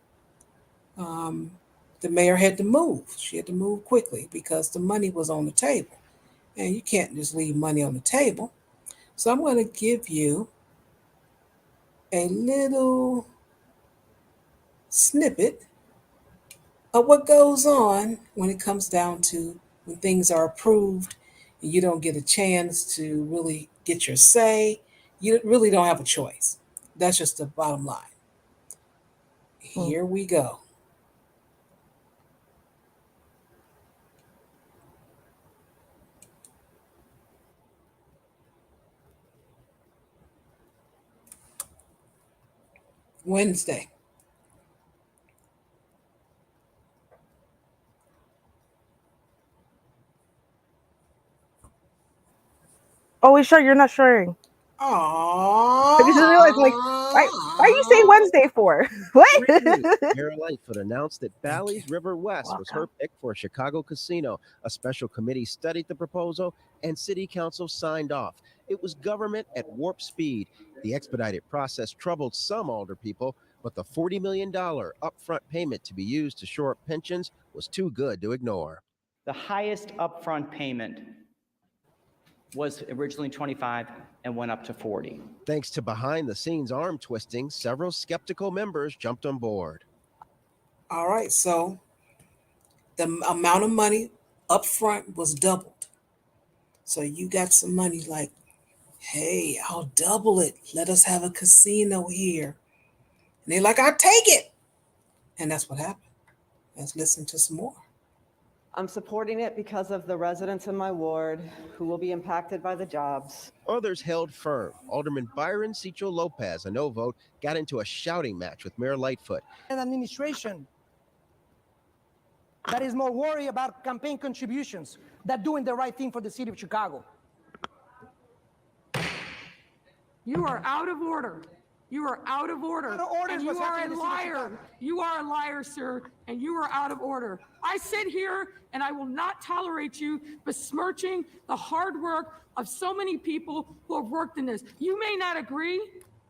The mayor had to move. She had to move quickly because the money was on the table. And you can't just leave money on the table. So I'm going to give you a little snippet of what goes on when it comes down to when things are approved and you don't get a chance to really get your say. You really don't have a choice. That's just the bottom line. Here we go. Wednesday. Oh, we sure you're not sharing? Aww. I just realized, like, why you say Wednesday for? What? Mayor Lightfoot announced that Bally's River West was her pick for a Chicago casino. A special committee studied the proposal and city council signed off. It was government at warp speed. The expedited process troubled some alder people, but the $40 million upfront payment to be used to shore up pensions was too good to ignore. The highest upfront payment was originally 25 and went up to 40. Thanks to behind-the-scenes arm twisting, several skeptical members jumped on board. All right, so the amount of money up front was doubled. So you got some money like, hey, I'll double it. Let us have a casino here. And they're like, I'll take it. And that's what happened. Let's listen to some more. I'm supporting it because of the residents in my ward who will be impacted by the jobs. Others held firm. Alderman Byron Cicho Lopez, a no vote, got into a shouting match with Mayor Lightfoot. An administration that is more worried about campaign contributions than doing the right thing for the city of Chicago. You are out of order. You are out of order. And you are a liar. You are a liar, sir, and you are out of order. I sit here and I will not tolerate you besmirching the hard work of so many people who have worked in this. You may not agree.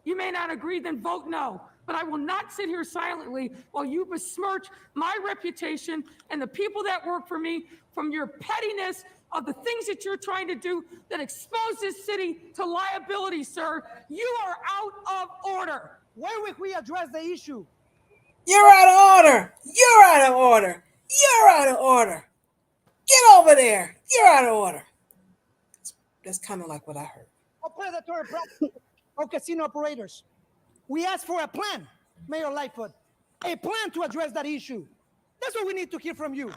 You may not agree, then vote no. But I will not sit here silently while you besmirch my reputation and the people that work for me from your pettiness of the things that you're trying to do that expose this city to liability, sir. You are out of order. Where will we address the issue? You're out of order. You're out of order. You're out of order. Get over there. You're out of order. That's kind of like what I heard. Predatory practice of casino operators. We asked for a plan, Mayor Lightfoot, a plan to address that issue. That's what we need to hear from you.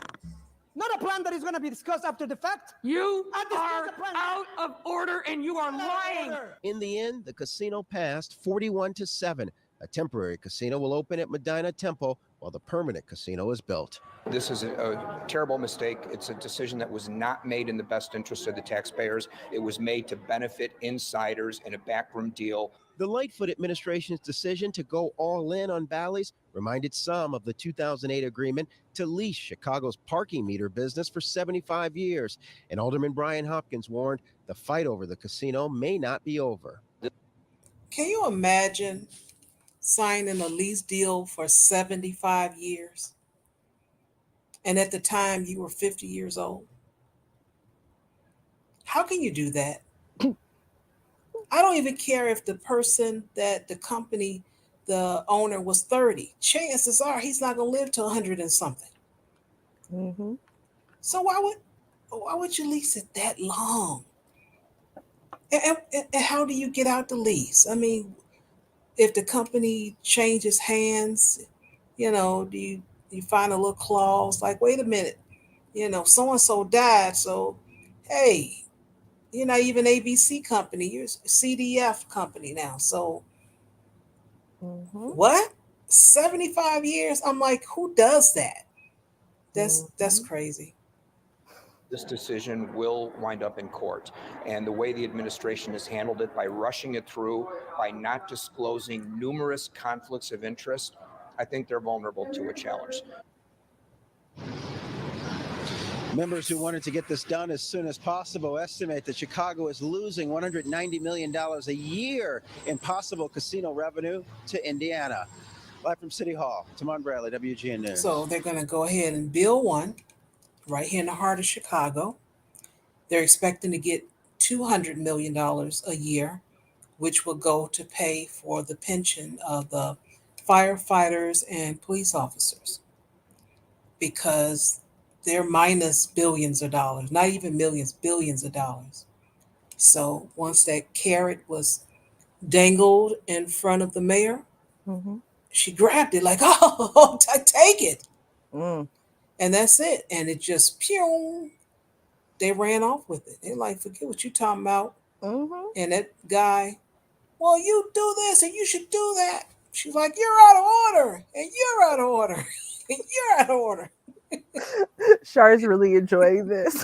Not a plan that is going to be discussed after the fact. You are out of order and you are lying. In the end, the casino passed 41-7. A temporary casino will open at Medina Temple while the permanent casino is built. This is a terrible mistake. It's a decision that was not made in the best interest of the taxpayers. It was made to benefit insiders in a backroom deal. The Lightfoot administration's decision to go all in on Bally's reminded some of the 2008 agreement to lease Chicago's parking meter business for 75 years. And Alderman Brian Hopkins warned the fight over the casino may not be over. Can you imagine signing a lease deal for 75 years? And at the time you were 50 years old? How can you do that? I don't even care if the person that the company, the owner was 30. Chances are he's not going to live to 100 and something. Mm-hmm. So why would you lease it that long? And how do you get out the lease? I mean, if the company changes hands, do you find a little clause like, wait a minute, so and so died, so hey, you're not even ABC company, you're CDF company now. So what? 75 years? I'm like, who does that? That's crazy. This decision will wind up in court. And the way the administration has handled it, by rushing it through, by not disclosing numerous conflicts of interest, I think they're vulnerable to a challenge. Members who wanted to get this done as soon as possible estimate that Chicago is losing $190 million a year in possible casino revenue to Indiana. Live from City Hall, Tamon Bradley, WGN News. So they're going to go ahead and build one right here in the heart of Chicago. They're expecting to get $200 million a year, which will go to pay for the pension of the firefighters and police officers, because they're minus billions of dollars, not even millions, billions of dollars. So once that carrot was dangled in front of the mayor, she grabbed it like, oh, take it. And that's it. And it just, pew, they ran off with it. They're like, forget what you're talking about. And that guy, well, you do this and you should do that. She's like, you're out of order, and you're out of order, and you're out of order. Char's really enjoying this.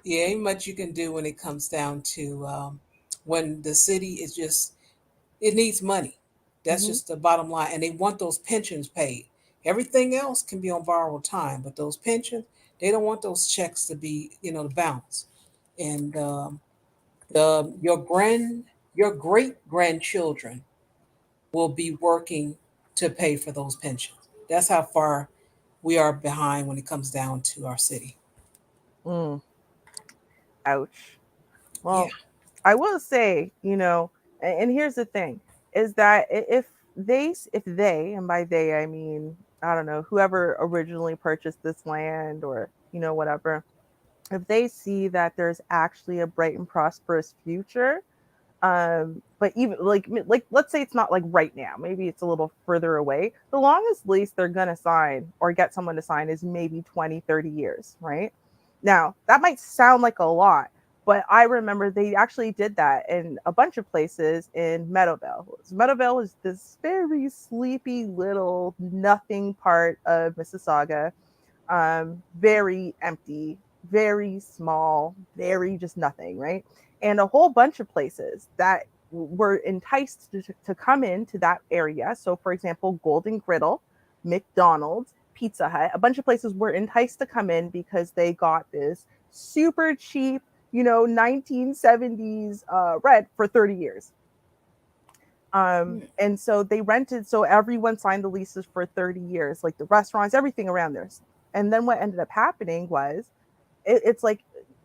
Yeah, ain't much you can do when it comes down to when the city is just, it needs money. That's just the bottom line. And they want those pensions paid. Everything else can be on borrowed time, but those pensions, they don't want those checks to be, to bounce. And your great grandchildren will be working to pay for those pensions. That's how far we are behind when it comes down to our city. Ouch. Well, I will say, and here's the thing, is that if they, and by they I mean, I don't know, whoever originally purchased this land or, whatever, if they see that there's actually a bright and prosperous future, but even like let's say it's not like right now, maybe it's a little further away, the longest lease they're going to sign or get someone to sign is maybe 20-30 years, right? Now that might sound like a lot, but I remember they actually did that in a bunch of places in Meadowvale. Meadowvale is this very sleepy little nothing part of Mississauga, very empty, very small, very just nothing, right? And a whole bunch of places that were enticed to come into that area. So, for example, Golden Griddle, McDonald's, Pizza Hut, a bunch of places were enticed to come in because they got this super cheap, 1970s rent for 30 years. And so they rented, so everyone signed the leases for 30 years, like the restaurants, everything around there. And then what ended up happening was it's like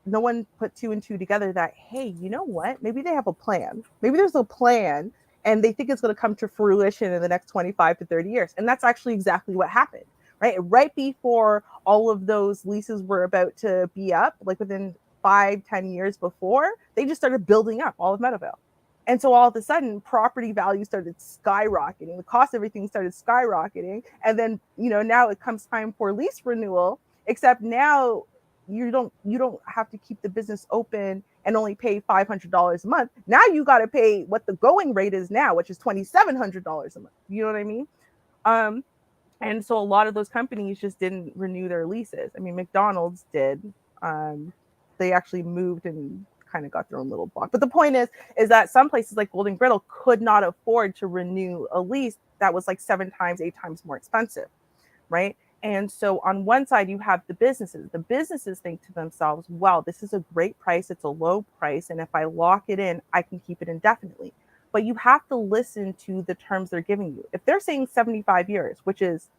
no one put two and two together that, hey, you know what? Maybe they have a plan. Maybe there's a plan and they think it's going to come to fruition in the next 25 to 30 years. And that's actually exactly what happened, right? Right before all of those leases were about to be up, like within 5-10 years before, they just started building up all of Meadowvale. And so all of a sudden, property value started skyrocketing. The cost of everything started skyrocketing. And then, now it comes time for lease renewal, except now you don't have to keep the business open and only pay $500 a month. Now you got to pay what the going rate is now, which is $2,700 a month. You know what I mean? And so a lot of those companies just didn't renew their leases. I mean, McDonald's did. They actually moved and kind of got their own little block. But the point is that some places like Golden Griddle could not afford to renew a lease that was like 7 times, 8 times more expensive, right? And so on one side, you have the businesses. The businesses think to themselves, well, this is a great price. It's a low price. And if I lock it in, I can keep it indefinitely. But you have to listen to the terms they're giving you. If they're saying 75 years, which is,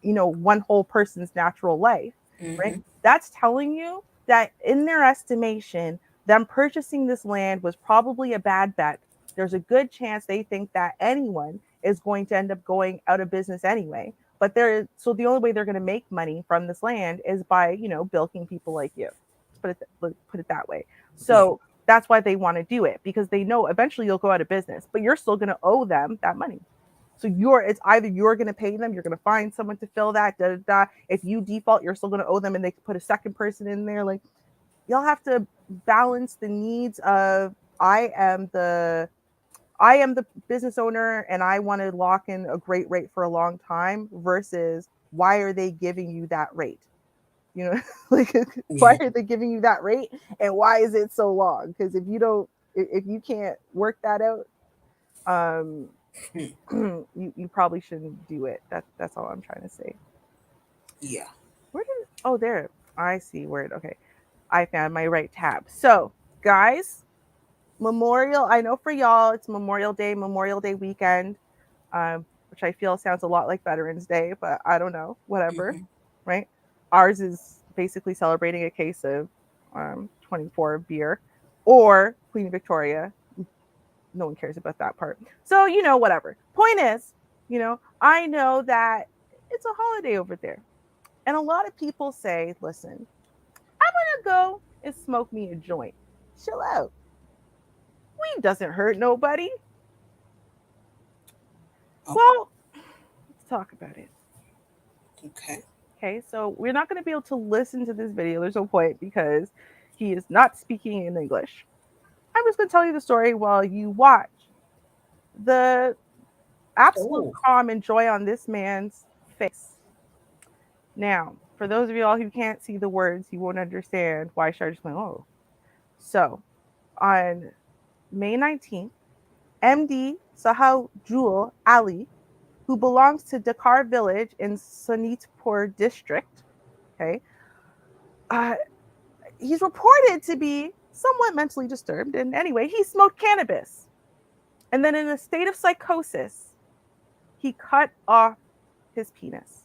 one whole person's natural life, right? That's telling you that in their estimation, them purchasing this land was probably a bad bet. There's a good chance they think that anyone is going to end up going out of business anyway. But so the only way they're going to make money from this land is by, bilking people like you. Let's put it that way. So that's why they want to do it, because they know eventually you'll go out of business, but you're still going to owe them that money. So it's either you're going to pay them, you're going to find someone to fill that, da, da, da. If you default, you're still going to owe them, and they can put a second person in there. Like, you'll have to balance the needs of, I am the business owner and I want to lock in a great rate for a long time, versus why are they giving you that rate? Like, why are they giving you that rate, and why is it so long? Because if you can't work that out, you probably shouldn't do it. That's all I'm trying to say. Yeah. There. I see where okay. I found my right tab. So, guys, I know for y'all it's Memorial Day weekend, which I feel sounds a lot like Veterans Day, but I don't know, whatever, right? Ours is basically celebrating a case of 24 beer or Queen Victoria. No one cares about that part. So, whatever. Point is, I know that it's a holiday over there. And a lot of people say, listen, I'm going to go and smoke me a joint. Chill out. Weed doesn't hurt nobody. Well, let's talk about it. Okay, so we're not going to be able to listen to this video. There's no point, because he is not speaking in English. I'm just going to tell you the story while you watch the absolute calm and joy on this man's face. Now, for those of y'all who can't see the words, you won't understand why Char just went, oh. So, on May 19th, MD Sahajul Ali, who belongs to Dakar village in Sonitpur district, okay, he's reported to be somewhat mentally disturbed. And anyway, he smoked cannabis. And then in a state of psychosis, he cut off his penis.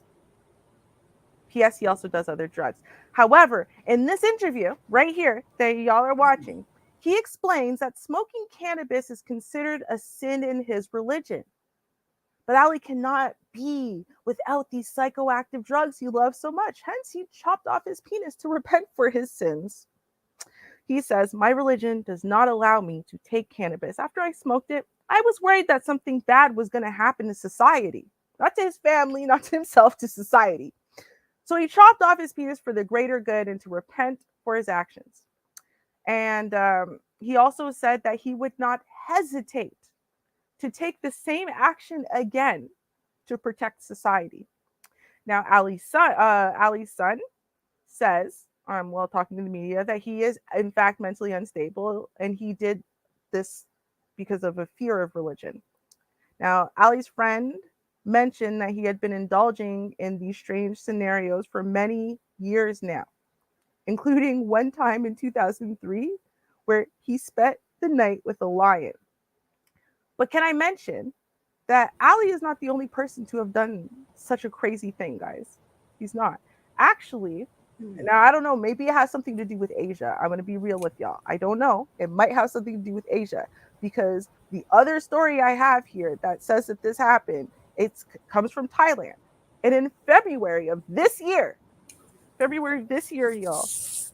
P.S. He also does other drugs. However, in this interview right here that y'all are watching, he explains that smoking cannabis is considered a sin in his religion. But Ali cannot be without these psychoactive drugs he loves so much. Hence, he chopped off his penis to repent for his sins. He says, my religion does not allow me to take cannabis. After I smoked it, I was worried that something bad was going to happen to society. Not to his family, not to himself, to society. So he chopped off his penis for the greater good and to repent for his actions. And he also said that he would not hesitate to take the same action again to protect society. Now, Ali's son says, while talking to the media, that he is in fact mentally unstable, and he did this because of a fear of religion. Now, Ali's friend mentioned that he had been indulging in these strange scenarios for many years now, including one time in 2003 where he spent the night with a lion. But can I mention that Ali is not the only person to have done such a crazy thing, guys? He's not. Actually, now I don't know, maybe it has something to do with Asia. I'm going to be real with y'all. I don't know. It might have something to do with Asia, because the other story I have here that says that this happened, it comes from Thailand. And in February of this year, y'all,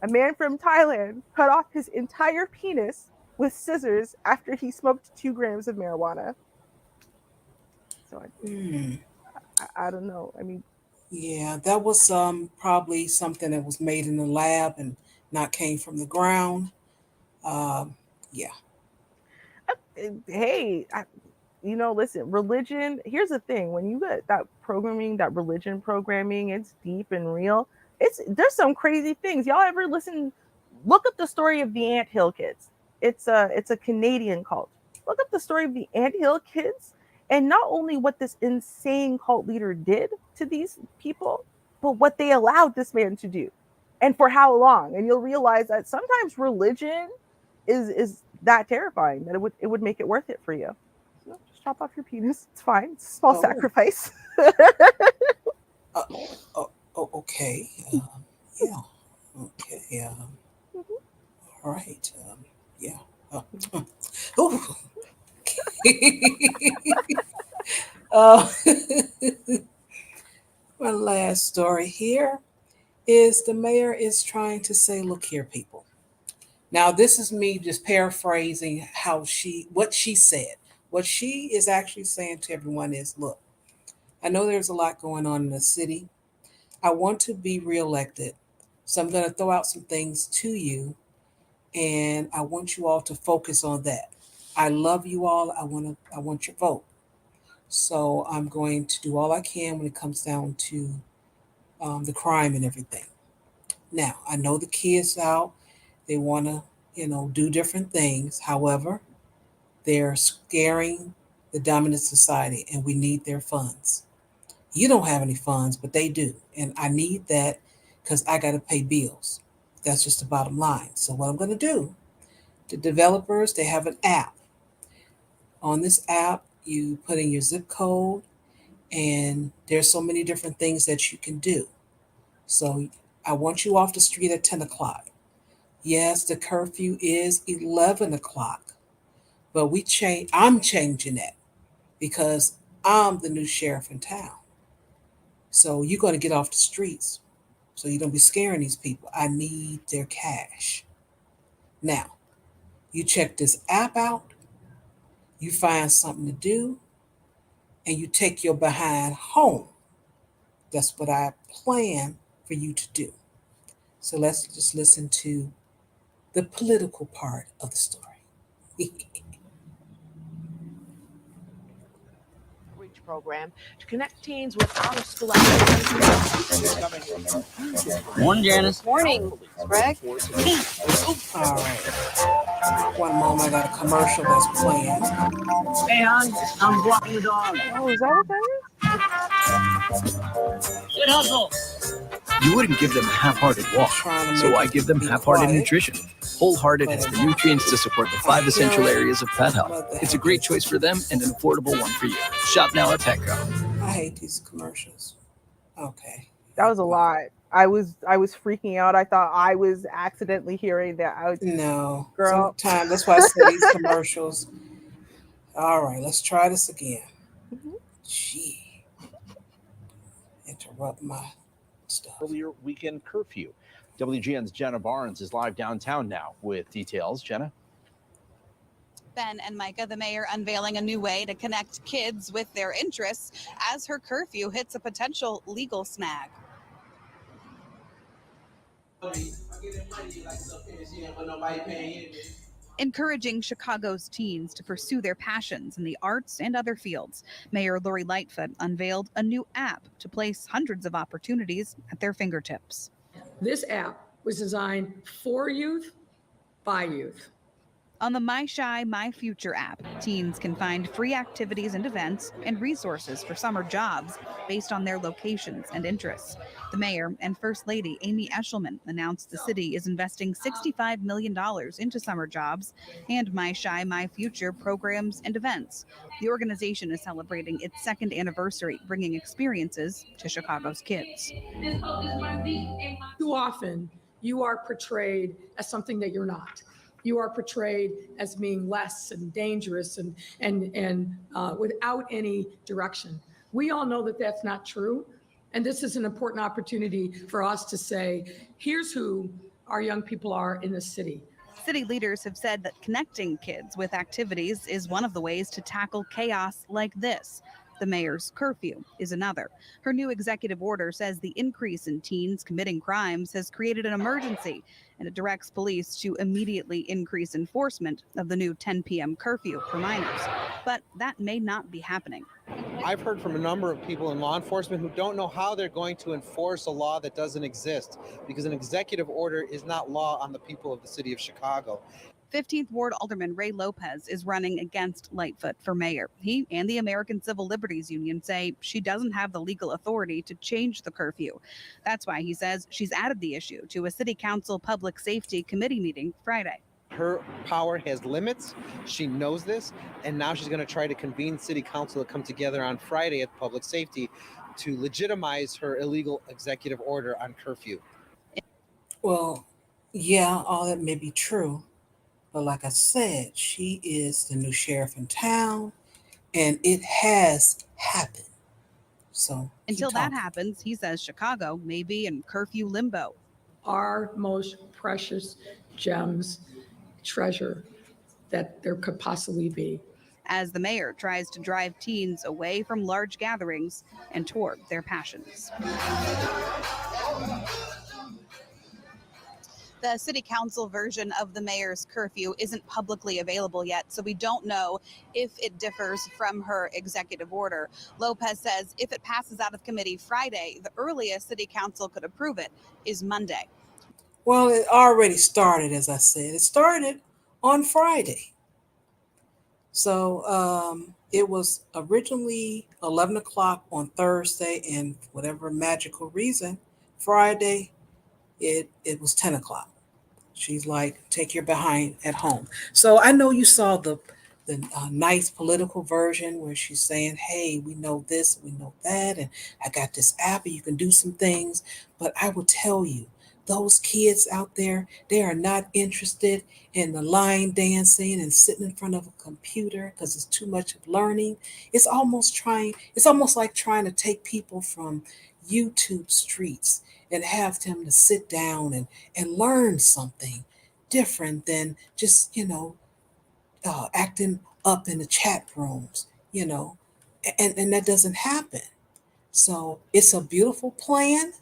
a man from Thailand cut off his entire penis with scissors after he smoked 2 grams of marijuana. So I don't know. I mean, yeah, that was probably something that was made in the lab and not came from the ground. Yeah. Hey, listen, religion, here's the thing. When you get that programming, that religion programming, it's deep and real. There's some crazy things. Y'all ever look up the story of the Anthill Kids. It's a Canadian cult. Look up the story of the Anthill Kids and not only what this insane cult leader did to these people, but what they allowed this man to do and for how long. And you'll realize that sometimes religion is that terrifying that it would make it worth it for you. So just chop off your penis. It's fine. It's a small sacrifice. Okay. Yeah. Okay. All right. Yeah. Oh. My last story here is the mayor is trying to say, look here, people. Now, this is me just paraphrasing what she said. What she is actually saying to everyone is, look, I know there's a lot going on in the city. I want to be reelected. So I'm going to throw out some things to you, and I want you all to focus on that. I love you all. I want your vote. So I'm going to do all I can when it comes down to the crime and everything. Now, I know the kids out, they want to, do different things. However, they're scaring the dominant society and we need their funds. You don't have any funds, but they do. And I need that because I got to pay bills. That's just the bottom line. So what I'm going to do, the developers, they have an app. On this app, you put in your zip code and there's so many different things that you can do. So I want you off the street at 10 o'clock. Yes, the curfew is 11 o'clock, but I'm changing that because I'm the new sheriff in town. So you're going to get off the streets. So you don't be scaring these people. I need their cash. Now, you check this app out, you find something to do, and you take your behind home. That's what I plan for you to do. So let's just listen to the political part of the story. Program to connect teens with out-of-school activities. Morning, Janice. Morning, Greg. All right. One moment, I got a commercial that's playing. Hey, hon, I'm walking the dog. Oh, is that what that is? Good hustle. You wouldn't give them a half-hearted walk, so I give them half-hearted nutrition. Wholehearted has the nutrients to support the 5 essential areas of pet health. It's a great choice for them and an affordable one for you. Shop now at Petco. I hate these commercials. Okay. That was a lot. I was freaking out. I thought I was accidentally hearing that. No, girl. Sometimes that's why I say these commercials. All right, let's try this again. Gee, interrupt my stuff. Earlier weekend curfew. WGN's Jenna Barnes is live downtown now with details. Jenna. Ben and Micah, the mayor unveiling a new way to connect kids with their interests as her curfew hits a potential legal snag. Encouraging Chicago's teens to pursue their passions in the arts and other fields, Mayor Lori Lightfoot unveiled a new app to place hundreds of opportunities at their fingertips. This app was designed for youth, by youth. On the My Shy, My Future app, teens can find free activities and events and resources for summer jobs based on their locations and interests. The mayor and First Lady Amy Eshelman announced the city is investing $65 million into summer jobs and My Shy, My Future programs and events. The organization is celebrating its 2nd anniversary, bringing experiences to Chicago's kids. Too often, you are portrayed as something that you're not. You are portrayed as being less and dangerous and without any direction. We all know that that's not true. And this is an important opportunity for us to say, here's who our young people are in the city. City leaders have said that connecting kids with activities is one of the ways to tackle chaos like this. The mayor's curfew is another. Her new executive order says the increase in teens committing crimes has created an emergency, and it directs police to immediately increase enforcement of the new 10 p.m. curfew for minors. But that may not be happening. I've heard from a number of people in law enforcement who don't know how they're going to enforce a law that doesn't exist, because an executive order is not law on the people of the city of Chicago. 15th Ward Alderman Ray Lopez is running against Lightfoot for mayor. He and the American Civil Liberties Union say she doesn't have the legal authority to change the curfew. That's why he says she's added the issue to a city council public safety committee meeting Friday. Her power has limits. She knows this, and now she's going to try to convene city council to come together on Friday at public safety to legitimize her illegal executive order on curfew. Well, yeah, all that may be true. But like I said, she is the new sheriff in town, and it has happened. So until that happens, he says Chicago may be in curfew limbo. Our most precious gems, treasure that there could possibly be. As the mayor tries to drive teens away from large gatherings and toward their passions. The city council version of the mayor's curfew isn't publicly available yet, so we don't know if it differs from her executive order. Lopez says if it passes out of committee Friday, the earliest city council could approve it is Monday. Well, it already started, as I said. It started on Friday. So it was originally 11 o'clock on Thursday, and for whatever magical reason, Friday, it was 10 o'clock. She's like, take your behind at home. So I know you saw the nice political version where she's saying, hey, we know this, we know that, and I got this app and you can do some things. But I will tell you, those kids out there, they are not interested in the line dancing and sitting in front of a computer because it's too much of learning. It's almost like trying to take people from YouTube streets and have them to sit down and learn something different than just, acting up in the chat rooms, and that doesn't happen. So it's a beautiful plan,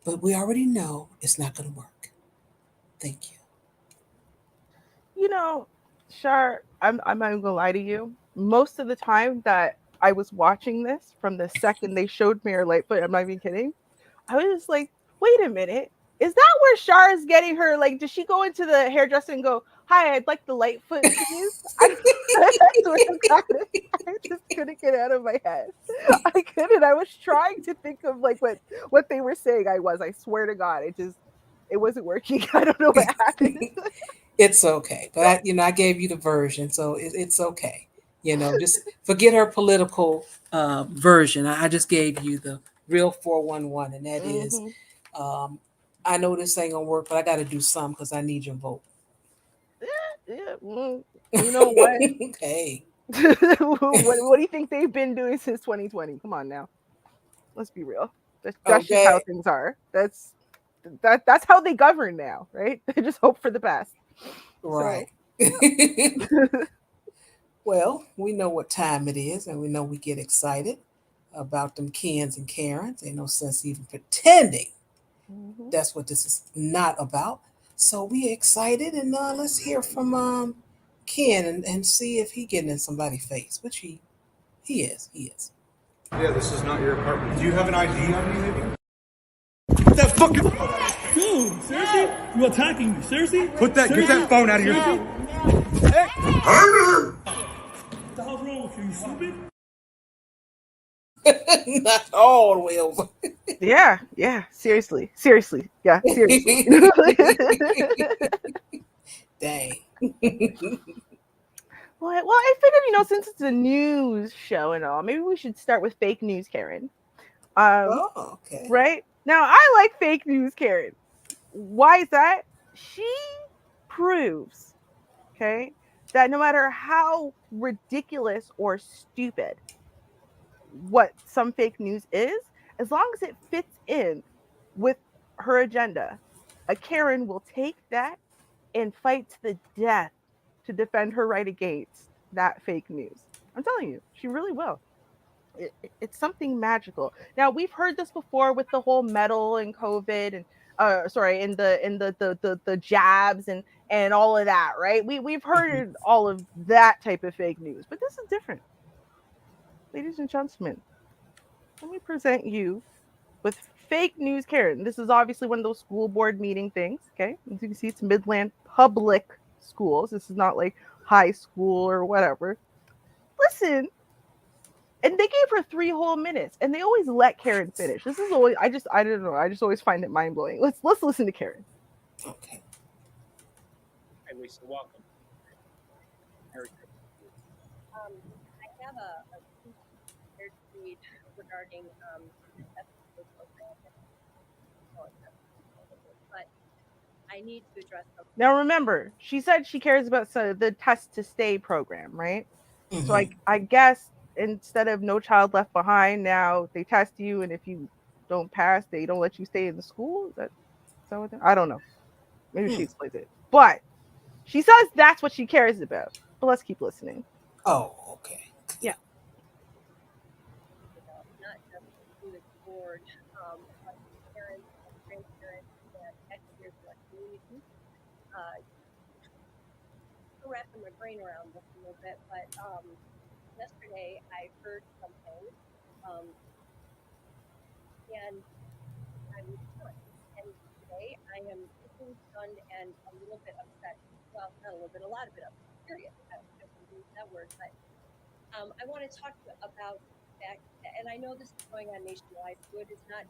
but we already know it's not going to work. Thank you. Shar, I'm not even gonna lie to you. Most of the time that I was watching this, from the second they showed Mayor Lightfoot, I'm not even kidding, I was just like, wait a minute. Is that where Shar is getting her? Like, does she go into the hairdresser and go, hi, I'd like the Lightfoot, please? I just couldn't get out of my head. I couldn't. I was trying to think of like what they were saying. I swear to God, it wasn't working. I don't know what happened. It's okay. But I gave you the version, so it's okay. Just forget her political version. I just gave you the real 411, and that is, I know this ain't gonna work, but I got to do some because I need your vote. Yeah, well, you know what? Okay. What do you think they've been doing since 2020? Come on now, let's be real. That's just how things are. That's how they govern now, right? They just hope for the best. Right. So, yeah. Well, we know what time it is, and we know we get excited about them Kens and Karens. Ain't no sense even pretending that's what this is not about. So we excited, and let's hear from Ken and see if he getting in somebody's face, which he is. He is. Yeah, this is not your apartment. Do you have an ID on you, maybe? That fucking... Dude, seriously? You attacking me? Seriously? Get that phone out of your... Hey! What the hell's wrong with you? You stupid? Not all the way over. Yeah. Seriously. Yeah, seriously. Dang. Well, I figured, since it's a news show and all, maybe we should start with fake news, Karen. Okay. Right? Now, I like fake news, Karen. Why is that? She proves, okay, that no matter how ridiculous or stupid what some fake news is, as long as it fits in with her agenda, a Karen will take that and fight to the death to defend her right against that fake news. I'm telling you, she really will. It's something magical. Now we've heard this before with the whole metal and COVID and sorry, and the jabs and all of that, right? We've heard all of that type of fake news, but this is different. Ladies and gentlemen, let me present you with fake news Karen. This is obviously one of those school board meeting things, okay? As you can see, it's Midland Public Schools. This is not like high school or whatever. Listen, and they gave her 3 whole minutes, and they always let Karen finish. This is always I don't know. I just always find it mind blowing. Let's listen to Karen. Okay. Hi, Lisa. Welcome. Merry I have a speech prepared to read regarding the SBA program, but I need to address something. Now remember, she said she cares about the test to stay program, right? Mm-hmm. So I guess instead of no child left behind, now they test you, and if you don't pass, they don't let you stay in the school. Is that what I don't know. Maybe she explains it, but she says that's what she cares about. But let's keep listening. Oh, okay. Yeah. Not just to the board, but parents and grandparents and educators in our community. Still wrapping my brain around this a little bit, but yesterday I heard something, and I was stunned. And today I am equally stunned and a little bit upset. Well, not a little bit, a lot of it upset. Period. I wouldn't use that word, but I want to talk about the fact, and I know this is going on nationwide, so it is not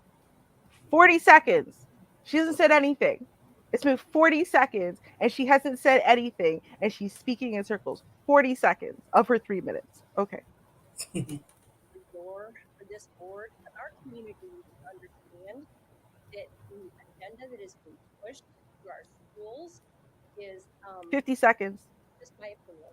40 seconds. She hasn't said anything. It's been 40 seconds and she hasn't said anything and she's speaking in circles. 40 seconds of her 3 minutes. Okay. for this board, but our community needs to understand that the agenda that is being pushed through our schools is 50 seconds. Just my opinion,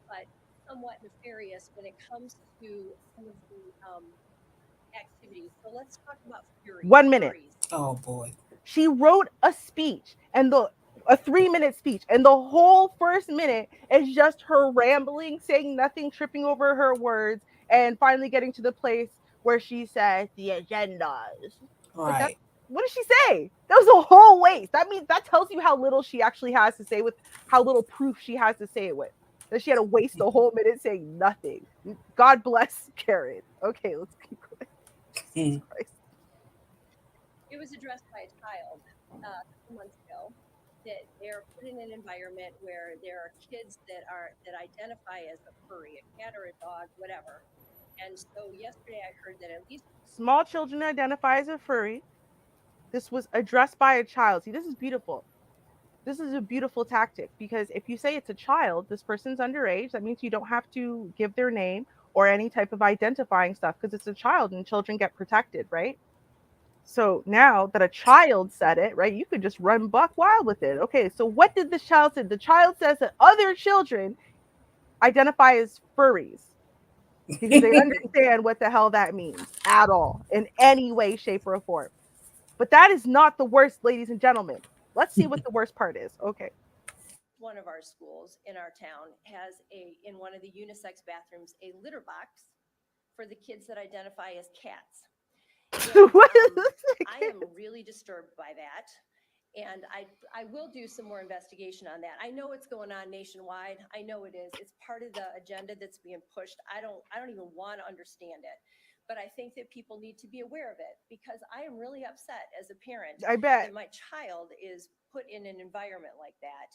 but somewhat nefarious when it comes to some of the activities. So let's talk about fury. 1 minute. Oh boy. She wrote a speech and a 3-minute speech, and the whole first minute is just her rambling, saying nothing, tripping over her words, and finally getting to the place where she said the agendas. Right. What did she say? That was a whole waste. That means that tells you how little she actually has to say, with how little proof she has to say it with. That she had to waste a whole minute saying nothing. God bless Karen. Okay, let's keep going. It was addressed by a child a couple months ago that they're put in an environment where there are kids that identify as a furry, a cat or a dog, whatever. And so yesterday I heard that at least small children identify as a furry. This was addressed by a child. See, this is beautiful. This is a beautiful tactic, because if you say it's a child, this person's underage, that means you don't have to give their name or any type of identifying stuff, because it's a child and children get protected, right? So now that a child said it, right, you could just run buck wild with it. Okay, so what did the child say? The child says that other children identify as furries because they understand what the hell that means at all, in any way, shape, or form. But that is not the worst, ladies and gentlemen. Let's see what the worst part is. Okay. one of our schools in our town has in one of the unisex bathrooms, a litter box for the kids that identify as cats. And, I am really disturbed by that. And I will do some more investigation on that. I know it's going on nationwide. I know it is. It's part of the agenda that's being pushed. I don't even want to understand it. But I think that people need to be aware of it, because I am really upset as a parent I bet that my child is put in an environment like that.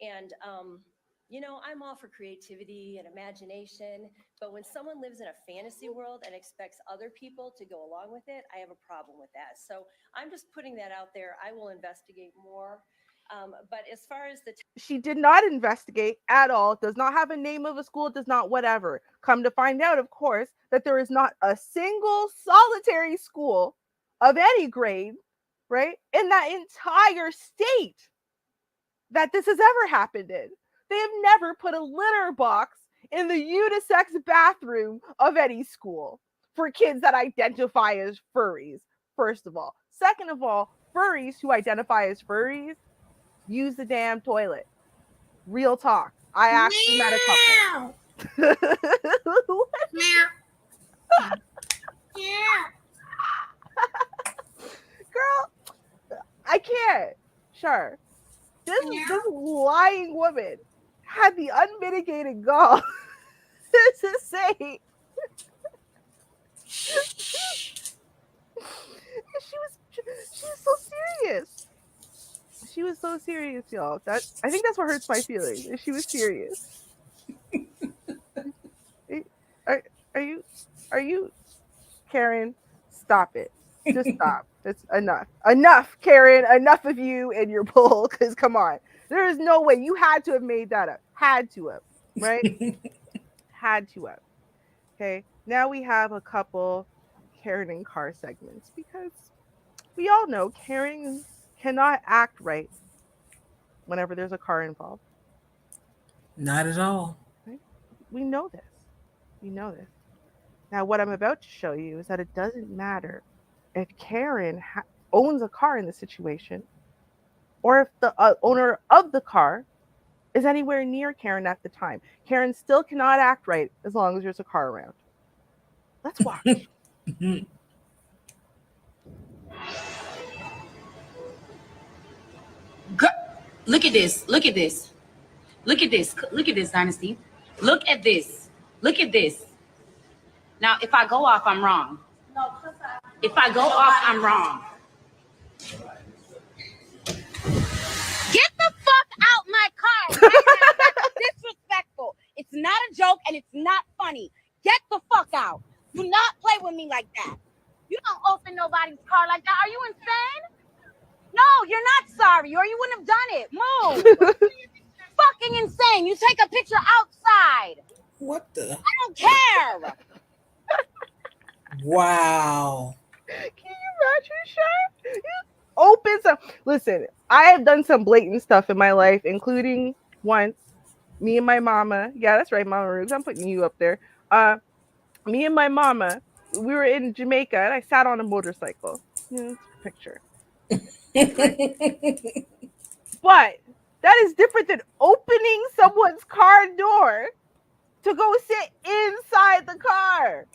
And I'm all for creativity and imagination, but when someone lives in a fantasy world and expects other people to go along with it, I have a problem with that. So I'm just putting that out there. I will investigate more. But as far as she did not investigate at all, does not have a name of a school, does not whatever. Come to find out, of course, that there is not a single solitary school of any grade, right, in that entire state that this has ever happened in. They have never put a litter box in the unisex bathroom of any school for kids that identify as furries, first of all. Second of all, furries who identify as furries use the damn toilet. Real talk. I actually met a couple. Girl, I can't. Sure. This lying woman had the unmitigated gall to say she was so serious. She was so serious, y'all. I think that's what hurts my feelings. She was serious. Are you Karen? Stop it. Just stop. It's enough. Enough, Karen. Enough of you and your bull. Because come on, there is no way you had to have made that up. Had to have, right? Had to have. Okay. Now we have a couple Karen and Carr segments because we all know Karen cannot act right whenever there's a car involved. Not at all. Right? We know this. We know this. Now, what I'm about to show you is that it doesn't matter if Karen owns a car in the situation or if the owner of the car is anywhere near Karen at the time. Karen still cannot act right as long as there's a car around. Let's watch. Look at this. Look at this. Look at this. Look at this, Dynasty. Look at this. Look at this. Now, if I go off, I'm wrong. If I go off, I'm wrong. Get the fuck out my car. That's disrespectful. It's not a joke and it's not funny. Get the fuck out. Do not play with me like that. You don't open nobody's car like that. Are you insane? No, you're not sorry, or you wouldn't have done it. Move. Fucking insane. You take a picture outside. What the? I don't care. Wow. Can you imagine, Shay? Opens up. Listen, I have done some blatant stuff in my life, including once me and my mama. Yeah, that's right, Mama Rubes. I'm putting you up there. Me and my mama, we were in Jamaica, and I sat on a motorcycle. Picture. But that is different than opening someone's car door to go sit inside the car.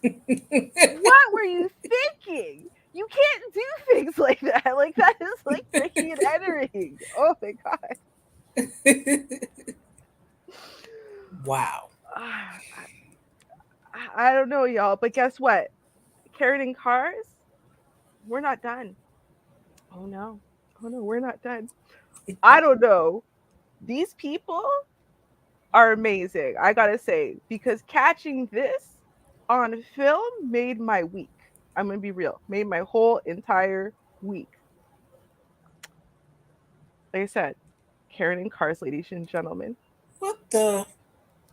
What were you thinking? You can't do things like that. Like, that is like breaking and entering. Oh my God. Wow. I don't know, y'all, but guess what? Karen and Cars, we're not done. Oh no, we're not done. I don't know. These people are amazing, I gotta say, because catching this on film made my week. I'm gonna be real, made my whole entire week. Like I said, Karen and Cars, ladies and gentlemen. What the?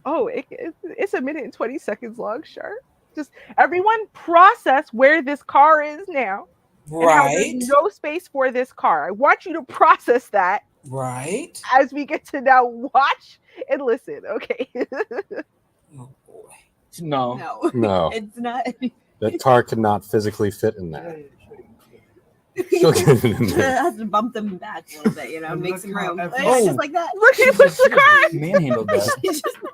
Oh, it's a minute and 20 seconds long, sure. Just everyone process where this car is now. Right. And how there's no space for this car. I want you to process that. Right. As we get to now watch and listen, okay? Oh boy. No. It's not. That car could not physically fit in there. She'll get it in there. Has to bump them back a little bit, make some room. Just like that. Look, she pushed the car. Manhandled that.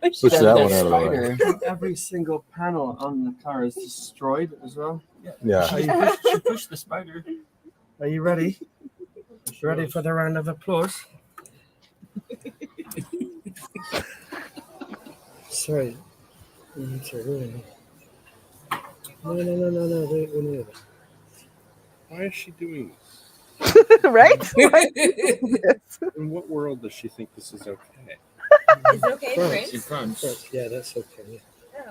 Push Push that one out of the way. Every single panel on the car is destroyed as well. Yeah. She pushed the spider. Are you ready? Ready for the round of applause? Sorry. No. Why is she doing this? Right? In what world does she think this is okay? Is it okay, Prince? In France. Yeah, that's okay. Yeah.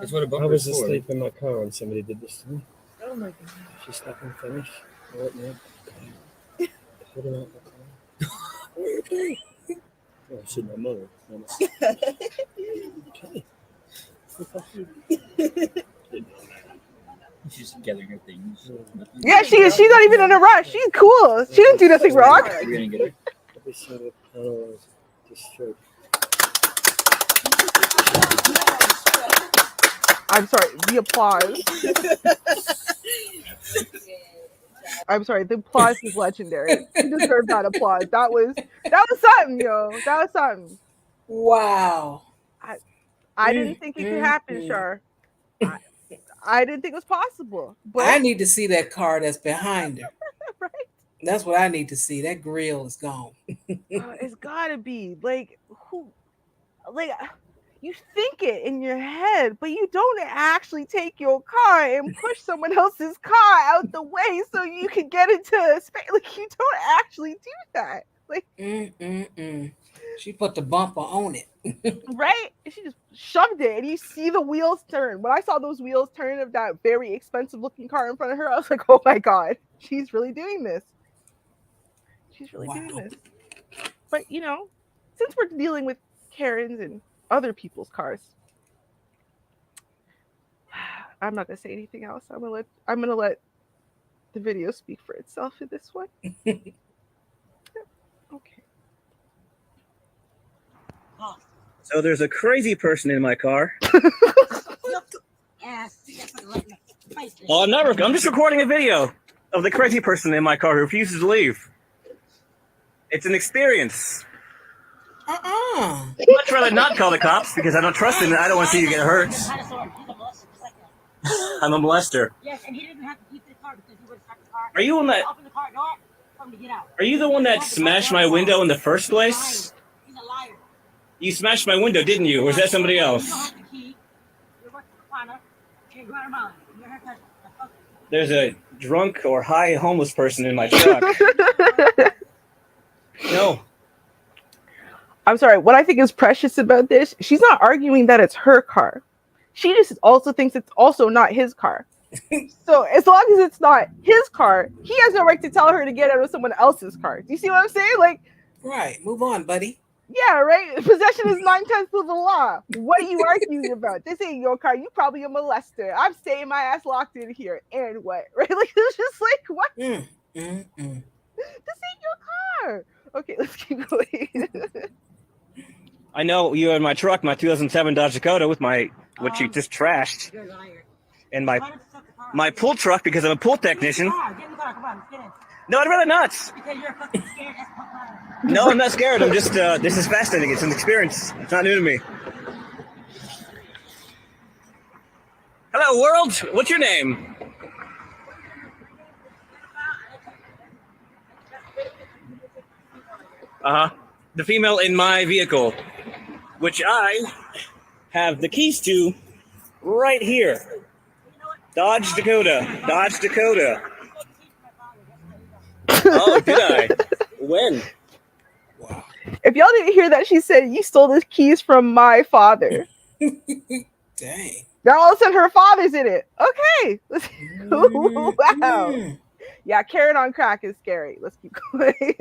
That's what I was asleep in my car when somebody did this to me. Oh my God. Just let me finish. Put it out the car. What are you doing? Oh, I should my mother. Okay. She's gathering her things. Yeah, she is. She's not even in a rush. She's cool. She didn't do nothing wrong. We're gonna get her. Every single panel is destroyed. I'm sorry. The applause. I'm sorry. The applause is legendary. You deserve that applause. That was something, yo. That was something. Wow. I didn't think it could happen, Char. I didn't think it was possible. But I need to see that car that's behind her. Right. That's what I need to see. That grill is gone. It's gotta be like who, like you think it in your head, but you don't actually take your car and push someone else's car out the way so you can get into a space. Like you don't actually do that. Like she put the bumper on it. Right? She just shoved it, and you see the wheels turn. When I saw those wheels turn of that very expensive looking car in front of her, I was like, oh my God, she's really doing this. She's really doing this. But since we're dealing with Karens and other people's cars, I'm not gonna say anything else. I'm gonna let the video speak for itself in this one. Okay. So there's a crazy person in my car. Oh, I'm just recording a video of the crazy person in my car who refuses to leave. It's an experience. I'd much rather not call the cops because I don't trust them and I don't want to see you get hurt. I'm a molester. Yes, and he didn't have to keep the car because he would have started the car. Are you on that? Open the car door for him to get out. Are you the one that smashed my window in the first place? He's a liar. You smashed my window, didn't you? Or is that somebody else? You don't have the key. You're working for Quanah. Can't go out of mine. You're her cousin. There's a drunk or high homeless person in my truck. No. I'm sorry. What I think is precious about this, she's not arguing that it's her car. She just also thinks it's also not his car. So as long as it's not his car, he has no right to tell her to get out of someone else's car. Do you see what I'm saying? Like, right. Move on, buddy. Yeah, right. Possession is 9 times of the law. What are you arguing about? This ain't your car. You probably a molester. I'm staying my ass locked in here. And what? Right? Like it's just like what? This ain't your car. Okay, let's keep going. I know you had my truck, my 2007 Dodge Dakota with what you just trashed. And my pull truck because I'm a pull technician. No, I'd rather not. No, I'm not scared. I'm just, this is fascinating. It's an experience. It's not new to me. Hello, world. What's your name? The female in my vehicle, which I have the keys to right here. Dodge Dakota. Dodge Dakota. Oh, did I? When? If y'all didn't hear that, she said, you stole the keys from my father. Dang. Now all of a sudden her father's in it. Okay. Wow. Yeah, Karen on crack is scary. Let's keep going.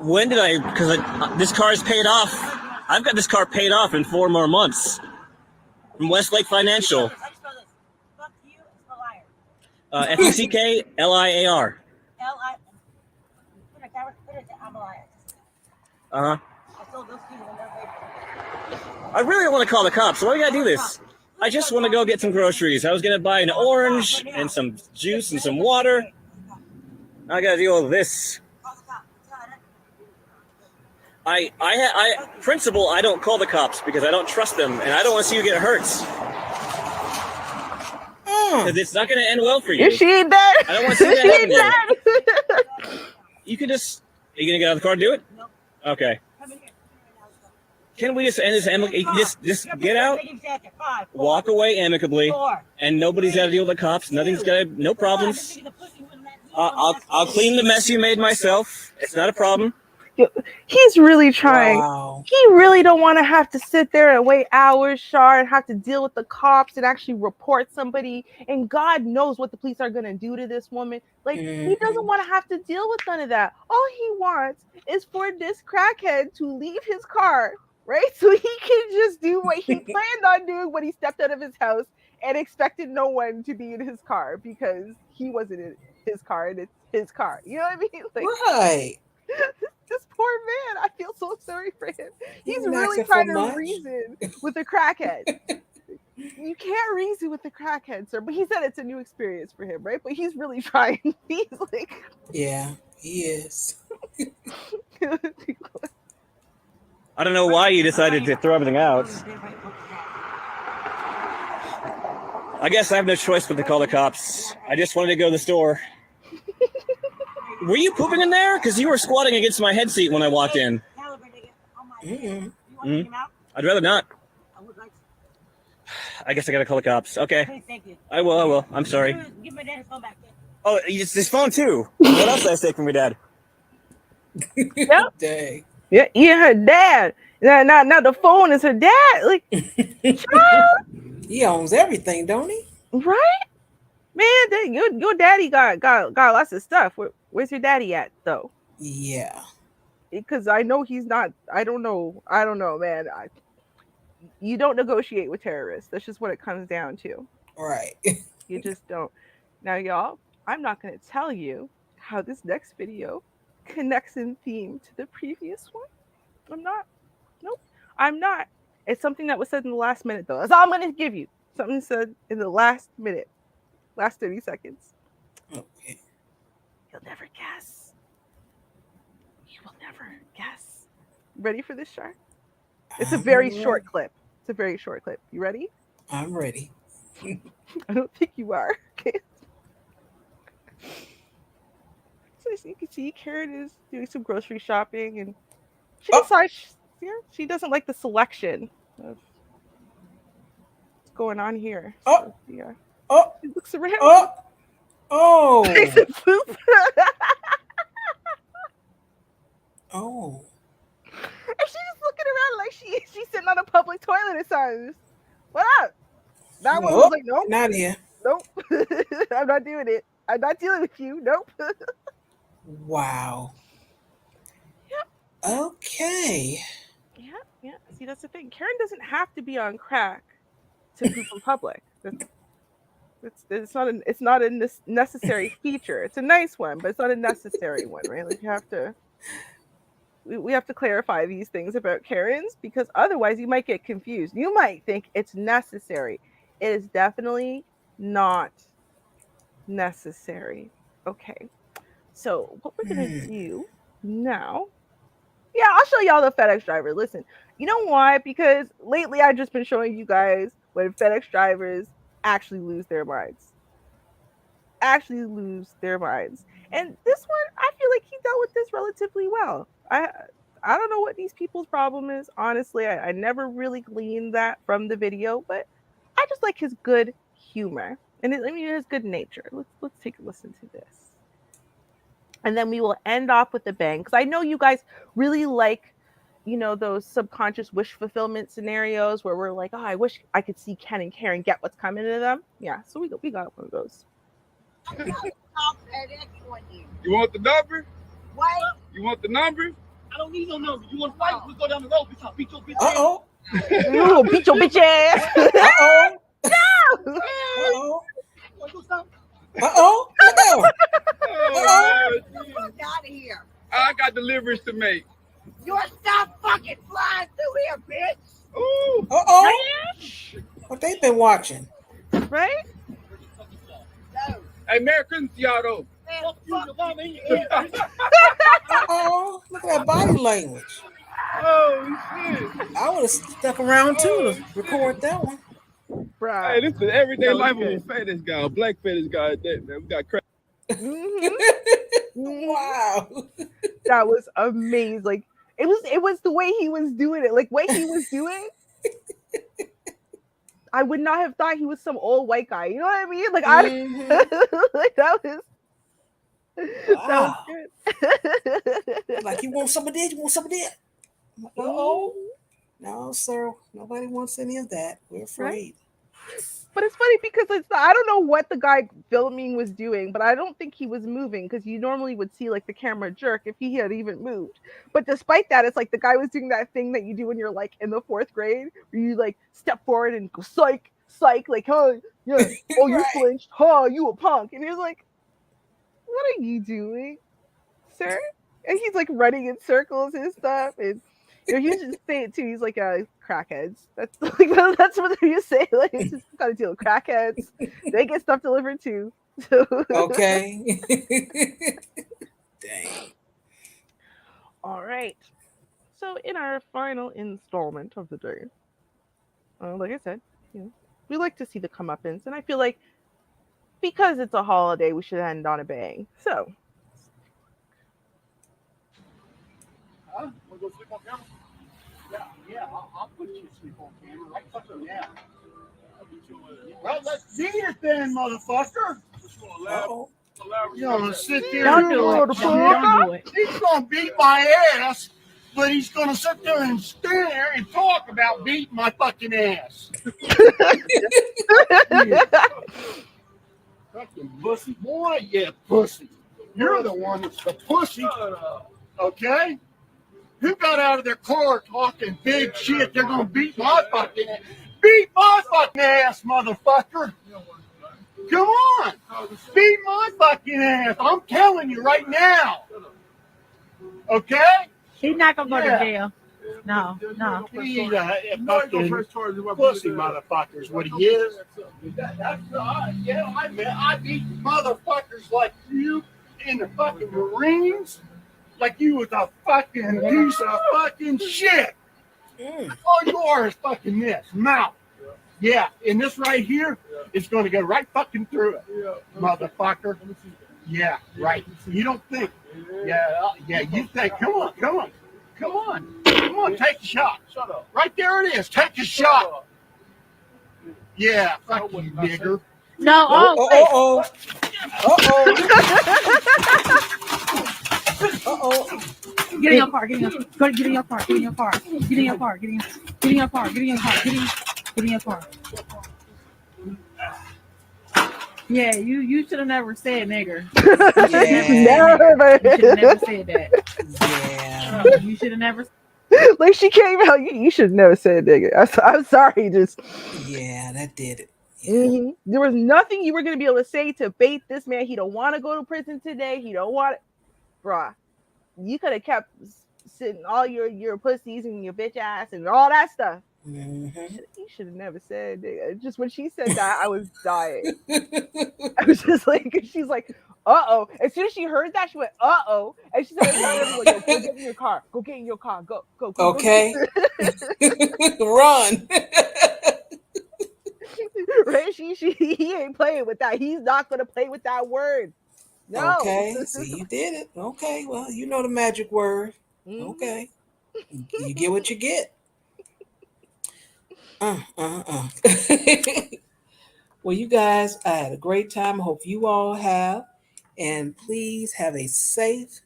When did I? Because this car is paid off. I've got this car paid off in 4 more months from Westlake Financial. F-U-C-K-L-I-A-R. I really want to call the cops. Why do I gotta do this? I just want to go get some groceries. I was gonna buy an orange and some juice and some water. I gotta deal with this. Principle, I don't call the cops because I don't trust them and I don't want to see you get hurt. Because it's not going to end well for you. Is she dead? I don't want to see that happen. You can just... Are you going to get out of the car and do it? No. Okay. Can we just end this amicably? Just get out, walk away amicably, and nobody's got to deal with the cops. Nothing's got to... No problems. I'll clean the mess you made myself. It's not a problem. He's really trying. Wow. He really don't want to have to sit there and wait hours, Char, and have to deal with the cops and actually report somebody. And God knows what the police are going to do to this woman. Like, he doesn't want to have to deal with none of that. All he wants is for this crackhead to leave his car, right? So he can just do what he planned on doing when he stepped out of his house and expected no one to be in his car because he wasn't in his car and it's his car. You know what I mean? Like, right. This poor man, I feel so sorry for him. He's really trying to reason with a crackhead. You can't reason with a crackhead, sir. But he said it's a new experience for him, right? But he's really trying. He's like, yeah, he is. I don't know why you decided to throw everything out. I guess I have no choice but to call the cops. I just wanted to go to the store. Were you pooping in there? Because you were squatting against my head seat when I walked in. Mm-hmm. I'd rather not. I guess I gotta call the cops. Okay. Thank you. I will. I'm sorry. Give my dad his phone back. Oh, it's his phone too. What else did I say from your dad? Yep. Dang. Yeah, her dad. Now the phone is her dad. Like, child. He owns everything, don't he? Right? Man, your daddy got lots of stuff. Where's your daddy at though? Yeah. Because I know he's not. I don't know, man. You don't negotiate with terrorists. That's just what it comes down to. Right. You just don't. Now, y'all, I'm not going to tell you how this next video connects in theme to the previous one. I'm not. Nope. I'm not. It's something that was said in the last minute, though. That's all I'm going to give you. Something said in the last minute, last 30 seconds. Okay. You'll never guess. You will never guess. Ready for this, Char? It's a very short clip. It's a very short clip. You ready? I'm ready. I don't think you are. Okay. So as you can see, Karen is doing some grocery shopping, and she decides she doesn't like the selection of what's going on here. So yeah. She looks around. Oh. Takes a poop. Oh. And she's just looking around like she's sitting on a public toilet or something. What up? That one was like, nope. Not here. Nope. I'm not doing it. I'm not dealing with you. Nope. Wow. Yep. Okay. Yeah. See, that's the thing. Karen doesn't have to be on crack to poop in public. It's not a necessary feature. It's a nice one, but it's not a necessary one, right? Like we have to clarify these things about Karens, because otherwise you might get confused. You might think it's necessary. It is definitely not necessary. Okay. So what we're gonna do now? Yeah, I'll show y'all the FedEx driver. Listen, you know why? Because lately I've just been showing you guys when FedEx drivers actually lose their minds. And this one, I feel like he dealt with this relatively well. I don't know what these people's problem is. Honestly, I never really gleaned that from the video, but I just like his good humor and his good nature. Let's take a listen to this. And then we will end off with the bang, because I know you guys really like, those subconscious wish fulfillment scenarios where we're like, oh, I wish I could see Ken and Karen get what's coming to them. Yeah, so we got one of those. You want the number? What? You want the number? I don't need no number. You want to fight? We go down the road. Bitch, I'll beat your bitch. Uh-oh. Ooh, beat your bitch ass. Uh-oh. No. Uh-oh. Want to do something? Uh-oh. Uh-oh. Get the fuck out of here. I got deliveries to make. Your stuff fucking flying through here, bitch. Ooh. Uh-oh. What they been watching? Right? Hey, Merry Christmas to y'all, though. Uh-oh. Look at that body language. Oh, shit. I would have stuck around, too, to record that one. Bruh. Hey, this is everyday life of a fetish guy, a black fetish guy. Man, we got crazy. Wow. That was amazing. Like, it was the way he was doing it. Like, what he was doing, I would not have thought he was some old white guy. You know what I mean? Like, like that was good. Like, you want some of this? You want some of that? Uh-oh. No, sir. Nobody wants any of that. We're afraid. Right? But it's funny because I don't know what the guy filming was doing, but I don't think he was moving, because you normally would see like the camera jerk if he had even moved. But despite that, it's like the guy was doing that thing that you do when you're like in the 4th grade, where you like step forward and go psych, like, oh yeah, oh you flinched, oh you a punk, and you're like, what are you doing, sir? And he's like running in circles and stuff, and he was just saying it too. He's like, crackheads. That's like that's what you say. Like, it's just gotta deal with crackheads. They get stuff delivered too. Okay. Dang. All right. So in our final installment of the day, like I said, We like to see the comeuppance, and I feel like because it's a holiday, we should end on a bang. So. Huh? Want to go sleep on camera? Yeah, I'll put you to sleep on camera right fucking now. Well, let's see it then, motherfucker. Uh-oh. You don't sit there Don't and do it. don't do it. He's gonna beat my ass, but he's gonna sit there and stare and talk about beating my fucking ass. Fucking pussy boy, yeah, pussy. You're the one that's the pussy. Okay? Who got out of their car talking big shit? They're gonna beat my fucking ass. Beat my fucking ass, motherfucker. Come on. Beat my fucking ass. I'm telling you right now. Okay? He's not gonna go to jail. No. He's a fucking pussy motherfucker is what he is. I beat motthers like you in the fucking Marines like you was a fucking piece of fucking shit. All you are is fucking this mouth. Yeah, and this right here is going to go right fucking through it, motherfucker. Yeah, right. You don't think. Yeah, you think. Come on, take a shot. Shut up. Right there it is. Take a shot. Yeah, fuck you, nigger. No, Uh-oh. Get in your car. Get in your car. Yeah, you should have never said nigger. Never. You should have never said that. Yeah. You should have never. Like she came out. You should have never said nigga. I'm sorry. Just. Yeah, that did it. Yeah. Mm-hmm. There was nothing you were gonna be able to say to bait this man. He don't want to go to prison today. He don't want it, bruh. You could have kept sitting all your pussies and your bitch ass and all that stuff. Mm-hmm. You should have never said nigga. Just when she said that, I was dying. I was just like, she's like, uh-oh. As soon as she heard that, she went, uh-oh. And she started telling everyone, go get in your car. Go get in your car. Go. Okay. Run. Right? He ain't playing with that. He's not going to play with that word. No. Okay. See, you did it. Okay. Well, you know the magic word. Mm-hmm. Okay. You get what you get. Well, you guys, I had a great time. I hope you all have. And please have a safe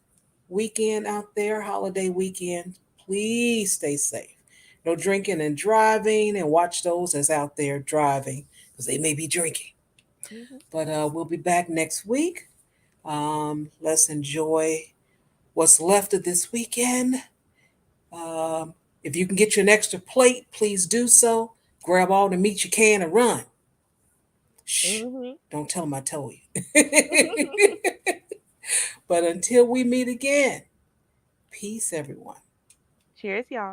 weekend out there, holiday weekend. Please stay safe. No drinking and driving, and watch those that's out there driving because they may be drinking. Mm-hmm. But we'll be back next week. Let's enjoy what's left of this weekend. If you can get you an extra plate, please do so. Grab all the meat you can and run. Shh. Mm-hmm. Don't tell them I told you. But until we meet again, peace, everyone. Cheers, y'all.